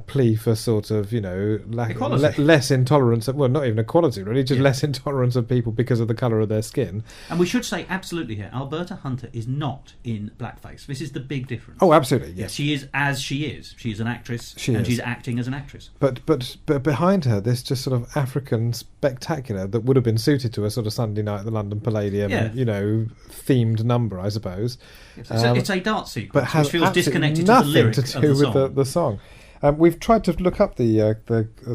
plea for sort of less intolerance of, well, not even equality really, just less intolerance of people because of the colour of their skin. And we should say absolutely here, Alberta Hunter is not in blackface. This is the big difference. Oh, absolutely, yes. She is as she is. She is an actress, she's acting as an actress. But behind her, this just sort of African spectacular that would have been suited to a sort of Sunday night at the London Palladium, themed number, I suppose. It's a dance sequence, but has which feels disconnected to the lyric of the song. With the song. We've tried to look up the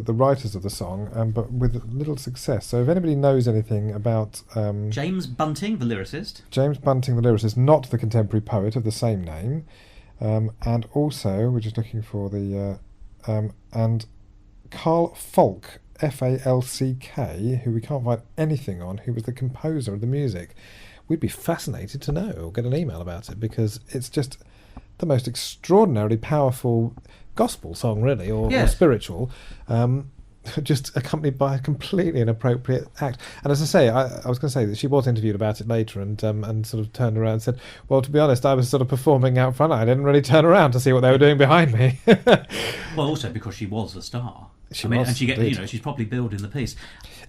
writers of the song, but with little success. So if anybody knows anything about... James Bunting, the lyricist. James Bunting, the lyricist, not the contemporary poet of the same name. And also, we're just looking for the... and Carl Falk, Falck, who we can't find anything on, who was the composer of the music. We'd be fascinated to know, or get an email about it, because it's just the most extraordinarily powerful gospel song, really, or spiritual, just accompanied by a completely inappropriate act. And as I say, I was going to say that she was interviewed about it later, and sort of turned around and said, well, to be honest, I was sort of performing out front. I didn't really turn around to see what they were doing behind me. Well, also because she was a star. She's probably billed in the piece.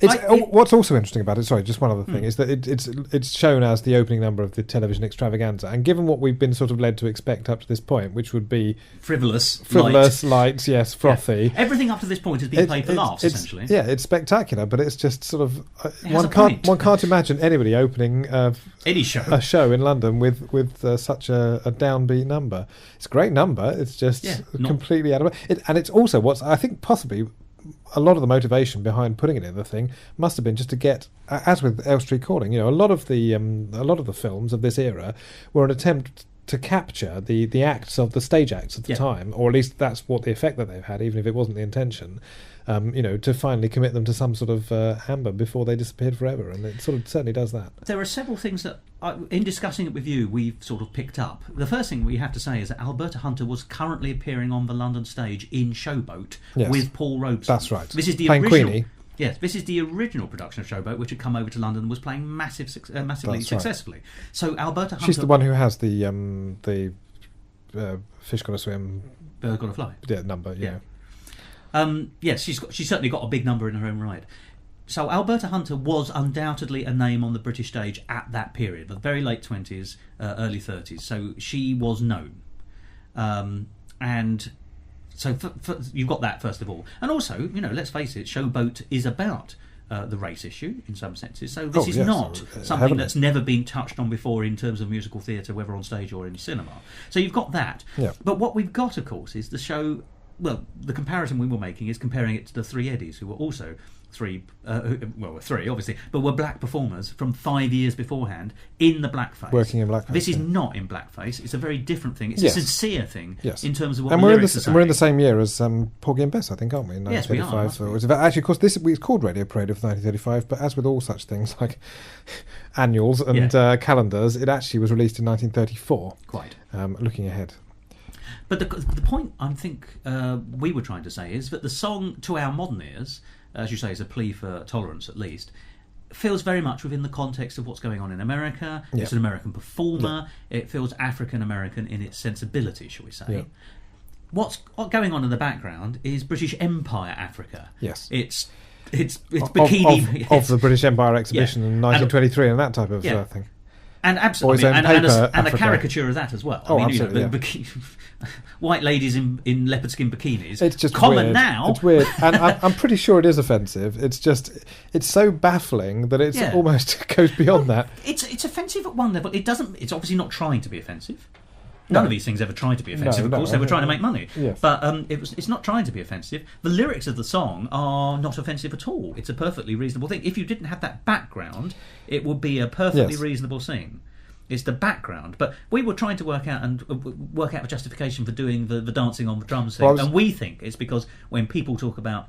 What's also interesting about it, sorry, just one other thing, is that it's shown as the opening number of the television extravaganza, and given what we've been sort of led to expect up to this point, which would be frivolous, light, yes, frothy. Yeah. Everything up to this point has been played for laughs, essentially. Yeah, it's spectacular, but it's just sort of one can't imagine anybody opening a show in London with such a downbeat number. It's a great number. It's just completely out of it, and it's also what's I think possibly a lot of the motivation behind putting it in the thing must have been just to get, as with Elstree Calling, a lot of the films of this era were an attempt to capture the acts of the stage acts of the Yeah. time, or at least that's what the effect that they've had, even if it wasn't the intention. To finally commit them to some sort of amber before they disappeared forever, and it sort of certainly does that. There are several things that, in discussing it with you, we've sort of picked up. The first thing we have to say is that Alberta Hunter was currently appearing on the London stage in Showboat Yes. with Paul Robeson. That's right. This is the Playing original. Queenie. Yes, this is the original production of Showboat, which had come over to London and was playing massively That's right. successfully. So Alberta Hunter, She's the one who has the Fish Gotta Swim Bird Got to Fly. number. Yeah. Yes, she's certainly got a big number in her own right. So Alberta Hunter was undoubtedly a name on the British stage at that period, the very late 20s, early 30s. So she was known. And so you've got that, first of all. And also, let's face it, Showboat is about the race issue in some senses. So this is not something heavily. that's never been touched on before in terms of musical theatre, whether on stage or in cinema. So you've got that. Yeah. But what we've got, of course, is the show. Well, the comparison we were making is comparing it to the Three Eddies, who were also three, obviously, but were black performers from 5 years beforehand in the blackface. Working in blackface. This is yeah. not in blackface. It's a very different thing. It's Yes. a sincere thing Yes. in terms of what And the we're in lyrics the are saying. we're in the same year as Porgy and Bess, I think, aren't we? In Yes, we are, 1935. aren't we? So actually, of course, it's called Radio Parade of 1935. But as with all such things like annuals and calendars, it actually was released in 1934. Quite. Looking ahead. But the point I think we were trying to say is that the song, to our modern ears, as you say, is a plea for tolerance at least, feels very much within the context of what's going on in America. Yeah. It's an American performer. It feels African-American in its sensibility, shall we say. Yeah. What's going on in the background is British Empire Africa. Yes. It's bikini... of the British Empire exhibition Yeah. in 1923 and that type of Yeah. thing. And absolutely, Boys Own and Paper, a Africa. caricature of that as well. Oh, absolutely, White ladies in leopard skin bikinis. It's just common weird. now. It's weird, and I'm pretty sure it is offensive. It's so baffling that it's Yeah. almost goes beyond that. It's offensive at one level. It's obviously not trying to be offensive. None of these things ever tried to be offensive. Of course, they were trying to make money. Yes. But it's not trying to be offensive. The lyrics of the song are not offensive at all. It's a perfectly reasonable thing. If you didn't have that background, it would be a perfectly Yes. reasonable scene. It's the background. But we were trying to work out a justification for doing the dancing on the drums thing. And we think it's because when people talk about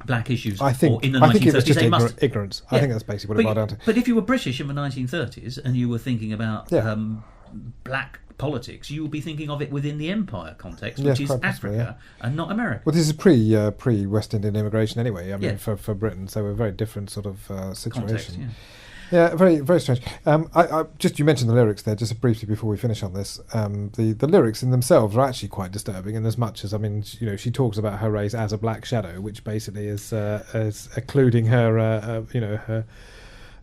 black issues I think in the it was 1930s, just they must... ignorance. I Yeah. think that's basically what it boiled down to. But if you were British in the 1930s and you were thinking about Yeah. black politics, you would be thinking of it within the empire context, Yes, which is quite possibly, Africa and not America. Well, this is pre West Indian immigration anyway. I mean, Yeah. for Britain, so a very different sort of situation. Context, yeah. Yeah, very very strange. I just you mentioned the lyrics there just briefly before we finish on this. The lyrics in themselves are actually quite disturbing, in as much as she talks about her race as a black shadow, which basically is occluding her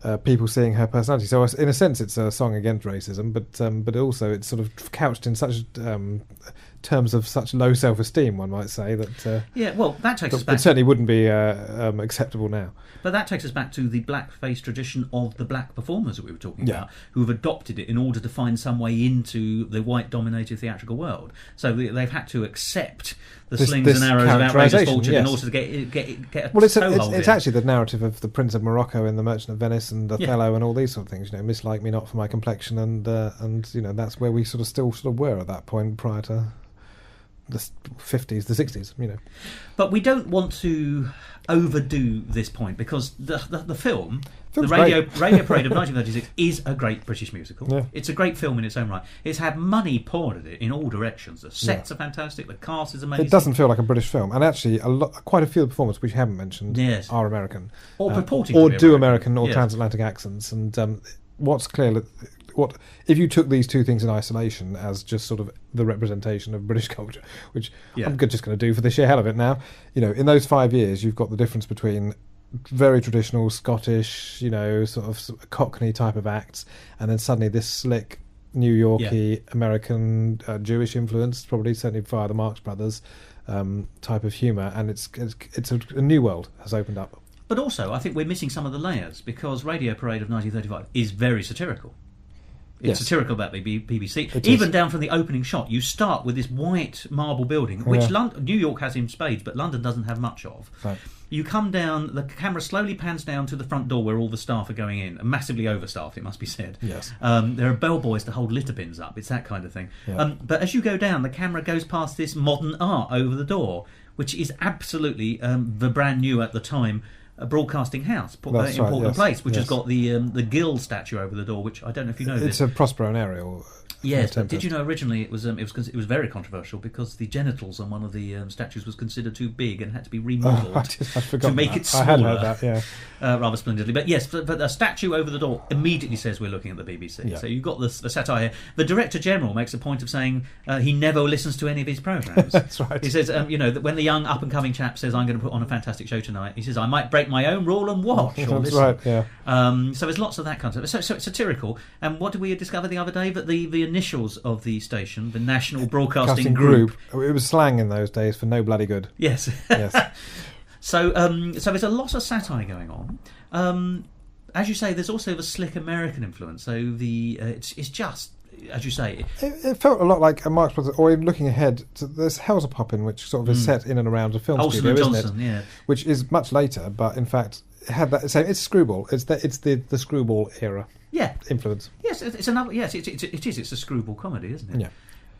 her people seeing her personality. So in a sense, it's a song against racism, but also it's sort of couched in such terms of such low self-esteem, one might say, that that takes us back. it certainly wouldn't be acceptable now. But that takes us back to the blackface tradition of the black performers that we were talking Yeah. about, who have adopted it in order to find some way into the white-dominated theatrical world. So they've had to accept the slings this and arrows of outrageous characterisation, fortune in yes. order to get a Well, it's toehold in. actually the narrative of the Prince of Morocco in The Merchant of Venice and Othello and all these sort of things. Mislike me not for my complexion, and that's where we still were at that point prior to the 50s, the 60s. But we don't want to overdo this point, because the film, Film's the Radio great. Parade of 1936, is a great British musical. Yeah. It's a great film in its own right. It's had money poured at it in all directions. The sets are fantastic. The cast is amazing. It doesn't feel like a British film, and actually, quite a few of the performers which you haven't mentioned Yes. are American, Or purporting or to be do American. American or Yes. transatlantic accents. And what's clear, if you took these two things in isolation as just sort of the representation of British culture, which I'm just going to do for the sheer hell of it now, in those 5 years, you've got the difference between very traditional Scottish, sort of Cockney type of acts, and then suddenly this slick New Yorky American Jewish influence, probably certainly via the Marx Brothers type of humour, and it's a new world has opened up. But also, I think we're missing some of the layers, because Radio Parade of 1935 is very satirical. It's satirical about the BBC. Even down from the opening shot, you start with this white marble building, which New York has in spades, but London doesn't have much of. Right. You come down, the camera slowly pans down to the front door where all the staff are going in. Massively overstaffed, it must be said. Yes. There are bellboys to hold litter bins up. It's that kind of thing. Yeah. But as you go down, the camera goes past this modern art over the door, which is absolutely the brand new at the time broadcasting house in Portland Place, which has got the Gill statue over the door, which I don't know if you know. It's a Prospero and Ariel. Yes, but did you know originally it was very controversial because the genitals on one of the statues was considered too big and had to be remodelled to make it smaller. I had heard that, yeah. Rather splendidly. But yes, but a statue over the door immediately says we're looking at the BBC. Yeah. So you've got the satire here. The Director General makes a point of saying he never listens to any of his programmes. That's right. He says, that when the young up-and-coming chap says, I'm going to put on a fantastic show tonight, he says, I might break my own rule and watch. That's right, yeah. So there's lots of that kind of stuff. So it's satirical. And what did we discover the other day? That the initials of the station, the National Broadcasting Group. It was slang in those days for no bloody good. Yes. Yes. So there's a lot of satire going on. As you say, there's also the slick American influence. So it's just, as you say, it felt a lot like a Marx Brothers, or in looking ahead, there's Hell's a Poppin', which sort of is set in and around a film Olsen studio, and isn't Johnson, it? Yeah. Which is much later, but in fact it had that same. It's Screwball. It's the Screwball era. Yeah. Influence. Yes, it's another. Yes, it is. It's a screwball comedy, isn't it? Yeah.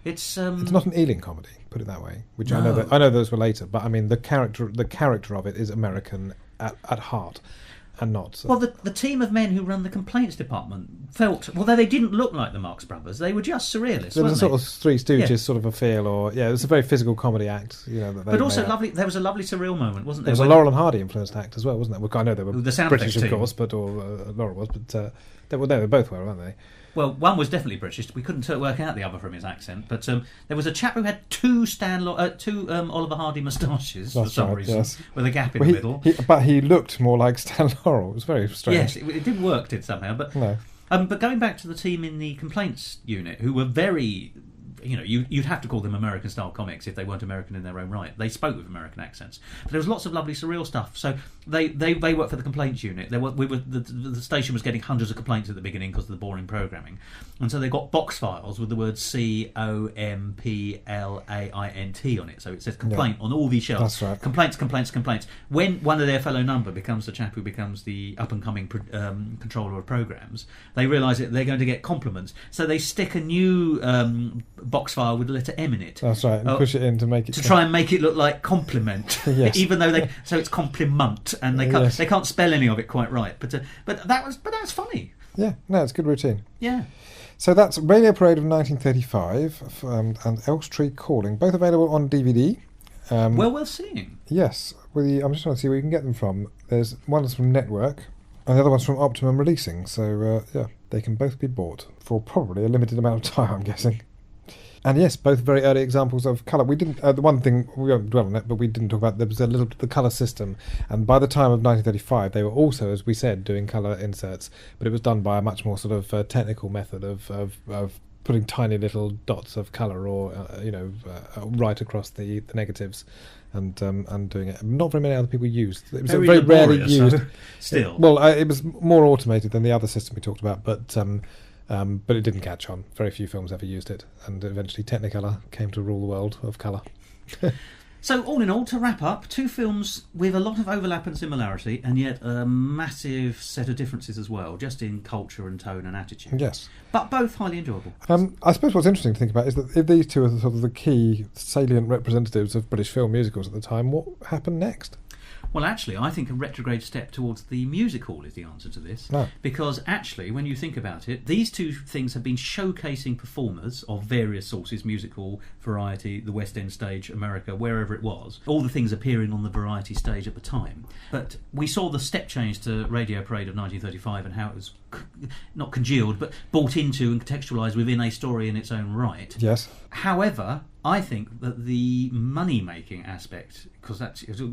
It's not an Ealing comedy, put it that way. Which I know those were later, but I mean the character of it is American at heart, and not. So. Well, the team of men who run the complaints department felt, although they didn't look like the Marx Brothers, they were just surrealists. There was a sort of Three Stooges sort of a feel, it was a very physical comedy act, but also lovely. There was a lovely surreal moment, wasn't there? There was a Laurel and Hardy influenced act as well, wasn't there? Well, I know they were the British, of course, but Laurel was, but they both were, weren't they? Well, one was definitely British. We couldn't work out the other from his accent. But there was a chap who had two Oliver Hardy moustaches for some reason, with a gap in the middle. But he looked more like Stan Laurel. It was very strange. Yes, it did work, somehow. But no. But going back to the team in the complaints unit, who were very... you'd have to call them American-style comics if they weren't American in their own right. They spoke with American accents. But there was lots of lovely surreal stuff. So they worked for the complaints unit. The station was getting hundreds of complaints at the beginning because of the boring programming. And so they got box files with the word COMPLAINT on it. So it says complaint on all these shelves. That's right. Complaints. When one of their fellow number becomes the chap who becomes the up-and-coming controller of programs, they realise that they're going to get compliments. So they stick a new... box file with the letter M in it. That's right, and push it in to make it... To try and make it look like compliment. Yes. Even though so it's compliment, and they can't spell any of it quite right. But that's funny. Yeah, no, it's good routine. Yeah. So that's Radio Parade of 1935 and Elstree Calling, both available on DVD. Well worth seeing. Yes. I'm just trying to see where you can get them from. There's one's from Network, and the other one's from Optimum Releasing. So, they can both be bought for probably a limited amount of time, I'm guessing. And yes, both very early examples of colour. We didn't. The one thing we won't dwell on it, but we didn't talk about. There was the colour system, and by the time of 1935, they were also, as we said, doing colour inserts. But it was done by a much more sort of technical method of putting tiny little dots of colour, or right across the negatives, and doing it. Not very many other people used. It was very rarely used. Still, well, it was more automated than the other system we talked about, but it didn't catch on. Very few films ever used it, and eventually Technicolor came to rule the world of colour. So all in all, to wrap up, two films with a lot of overlap and similarity, and yet a massive set of differences as well, just in culture and tone and attitude. Yes. But both highly enjoyable. I suppose what's interesting to think about is that if these two are sort of the key salient representatives of British film musicals at the time, what happened next? Well, actually, I think a retrograde step towards the music hall is the answer to this. No. Because actually, when you think about it, these two things have been showcasing performers of various sources, music hall, variety, the West End stage, America, wherever it was. All the things appearing on the variety stage at the time. But we saw the step change to Radio Parade of 1935 and how it was not congealed, but brought into and contextualised within a story in its own right. Yes. However, I think that the money-making aspect, because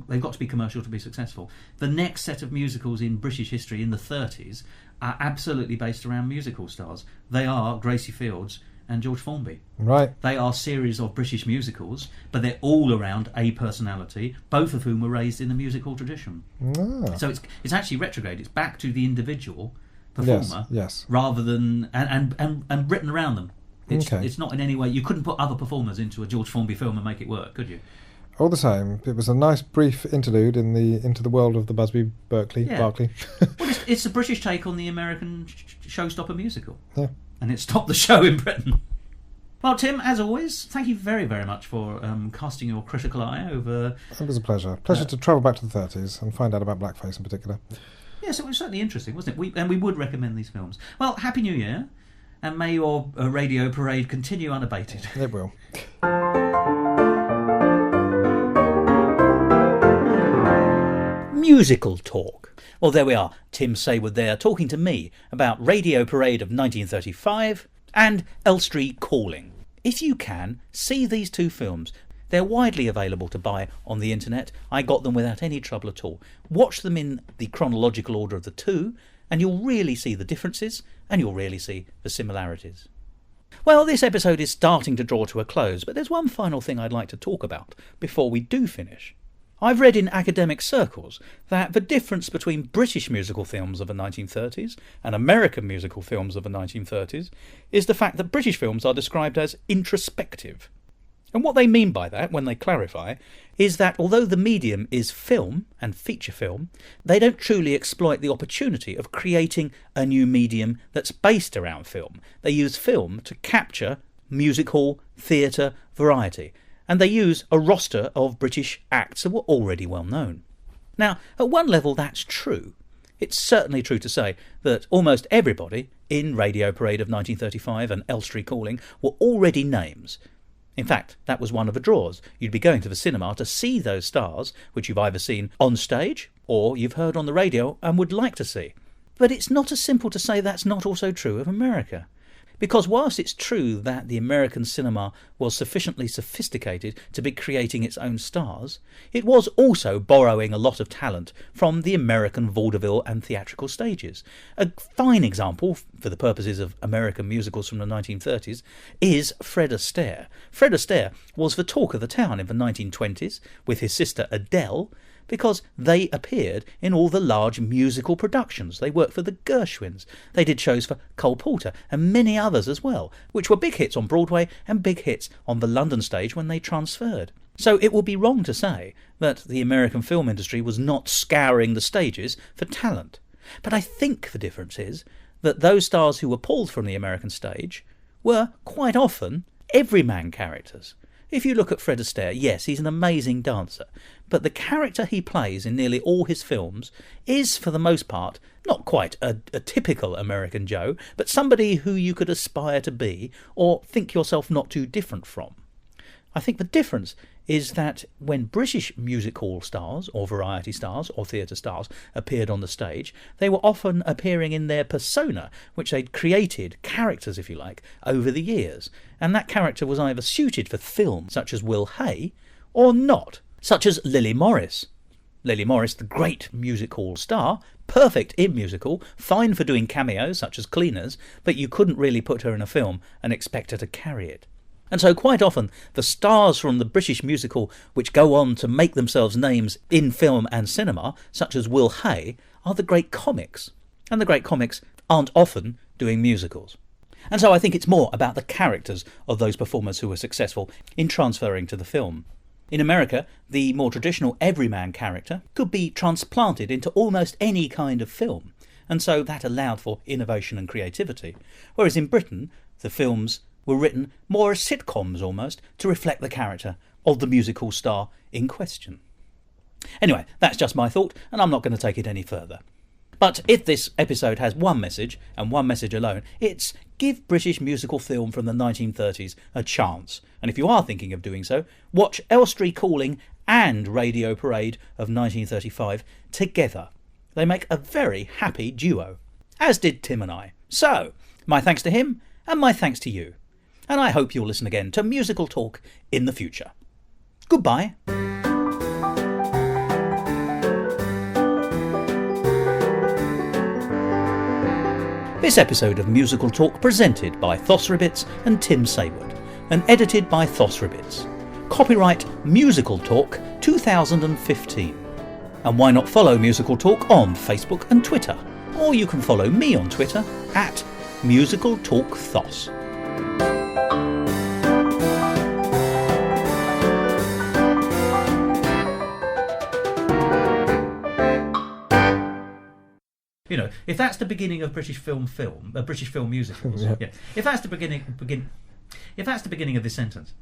they've got to be commercial to be successful, the next set of musicals in British history in the 30s are absolutely based around musical stars. They are Gracie Fields and George Formby. Right. They are series of British musicals, but they're all around a personality, both of whom were raised in the musical tradition. Ah. So it's actually retrograde. It's back to the individual performer, yes. rather than and written around them. Okay. It's not in any way. You couldn't put other performers into a George Formby film and make it work, could you? All the same, it was a nice brief interlude into the world of the Busby Berkeley. Barclay. Well, it's the British take on the American showstopper musical. Yeah. And it stopped the show in Britain. Well, Tim, as always, thank you very, very much for casting your critical eye over... It was a pleasure. Pleasure to travel back to the 30s and find out about blackface in particular. Yes, it was certainly interesting, wasn't it? We would recommend these films. Well, Happy New Year, and may your radio parade continue unabated. It will. Musical talk. Well, there we are. Tim Saywood there talking to me about Radio Parade of 1935 and Elstree Calling. If you can, see these two films. They're widely available to buy on the internet. I got them without any trouble at all. Watch them in the chronological order of the two, and you'll really see the differences, and you'll really see the similarities. Well, this episode is starting to draw to a close, but there's one final thing I'd like to talk about before we do finish. I've read in academic circles that the difference between British musical films of the 1930s and American musical films of the 1930s is the fact that British films are described as introspective. And what they mean by that, when they clarify, is that although the medium is film and feature film, they don't truly exploit the opportunity of creating a new medium that's based around film. They use film to capture music hall, theatre, variety, and they use a roster of British acts that were already well known. Now, at one level that's true. It's certainly true to say that almost everybody in Radio Parade of 1935 and Elstree Calling were already names. In fact, that was one of the draws. You'd be going to the cinema to see those stars, which you've either seen on stage or you've heard on the radio and would like to see. But it's not as simple to say that's not also true of America. Because whilst it's true that the American cinema was sufficiently sophisticated to be creating its own stars, it was also borrowing a lot of talent from the American vaudeville and theatrical stages. A fine example, for the purposes of American musicals from the 1930s, is Fred Astaire. Fred Astaire was the talk of the town in the 1920s with his sister Adele, because they appeared in all the large musical productions. They worked for the Gershwins. They did shows for Cole Porter and many others as well, which were big hits on Broadway and big hits on the London stage when they transferred. So it would be wrong to say that the American film industry was not scouring the stages for talent. But I think the difference is that those stars who were pulled from the American stage were quite often everyman characters. If you look at Fred Astaire, yes, he's an amazing dancer, but the character he plays in nearly all his films is, for the most part, not quite a typical American Joe, but somebody who you could aspire to be or think yourself not too different from. I think the difference is that when British music hall stars or variety stars or theatre stars appeared on the stage, they were often appearing in their persona, which they'd created, characters if you like, over the years, and that character was either suited for film, such as Will Hay, or not, such as Lily Morris. Lily Morris, the great music hall star, perfect in musical, fine for doing cameos such as cleaners, but you couldn't really put her in a film and expect her to carry it. And so quite often the stars from the British musical which go on to make themselves names in film and cinema, such as Will Hay, are the great comics. And the great comics aren't often doing musicals. And so I think it's more about the characters of those performers who were successful in transferring to the film. In America, the more traditional everyman character could be transplanted into almost any kind of film, and so that allowed for innovation and creativity. Whereas in Britain, the films were written more as sitcoms almost to reflect the character of the musical star in question. Anyway, that's just my thought, and I'm not going to take it any further. But if this episode has one message, and one message alone, it's give British musical film from the 1930s a chance. And if you are thinking of doing so, watch Elstree Calling and Radio Parade of 1935 together. They make a very happy duo, as did Tim and I. So, my thanks to him, and my thanks to you. And I hope you'll listen again to Musical Talk in the future. Goodbye. This episode of Musical Talk presented by Thos Ribbits and Tim Saywood and edited by Thos Ribbits. Copyright Musical Talk 2015. And why not follow Musical Talk on Facebook and Twitter? or you can follow me on Twitter at Musical Talk Thos. You know, if that's the beginning of British film musicals, Yeah. if that's the beginning of this sentence,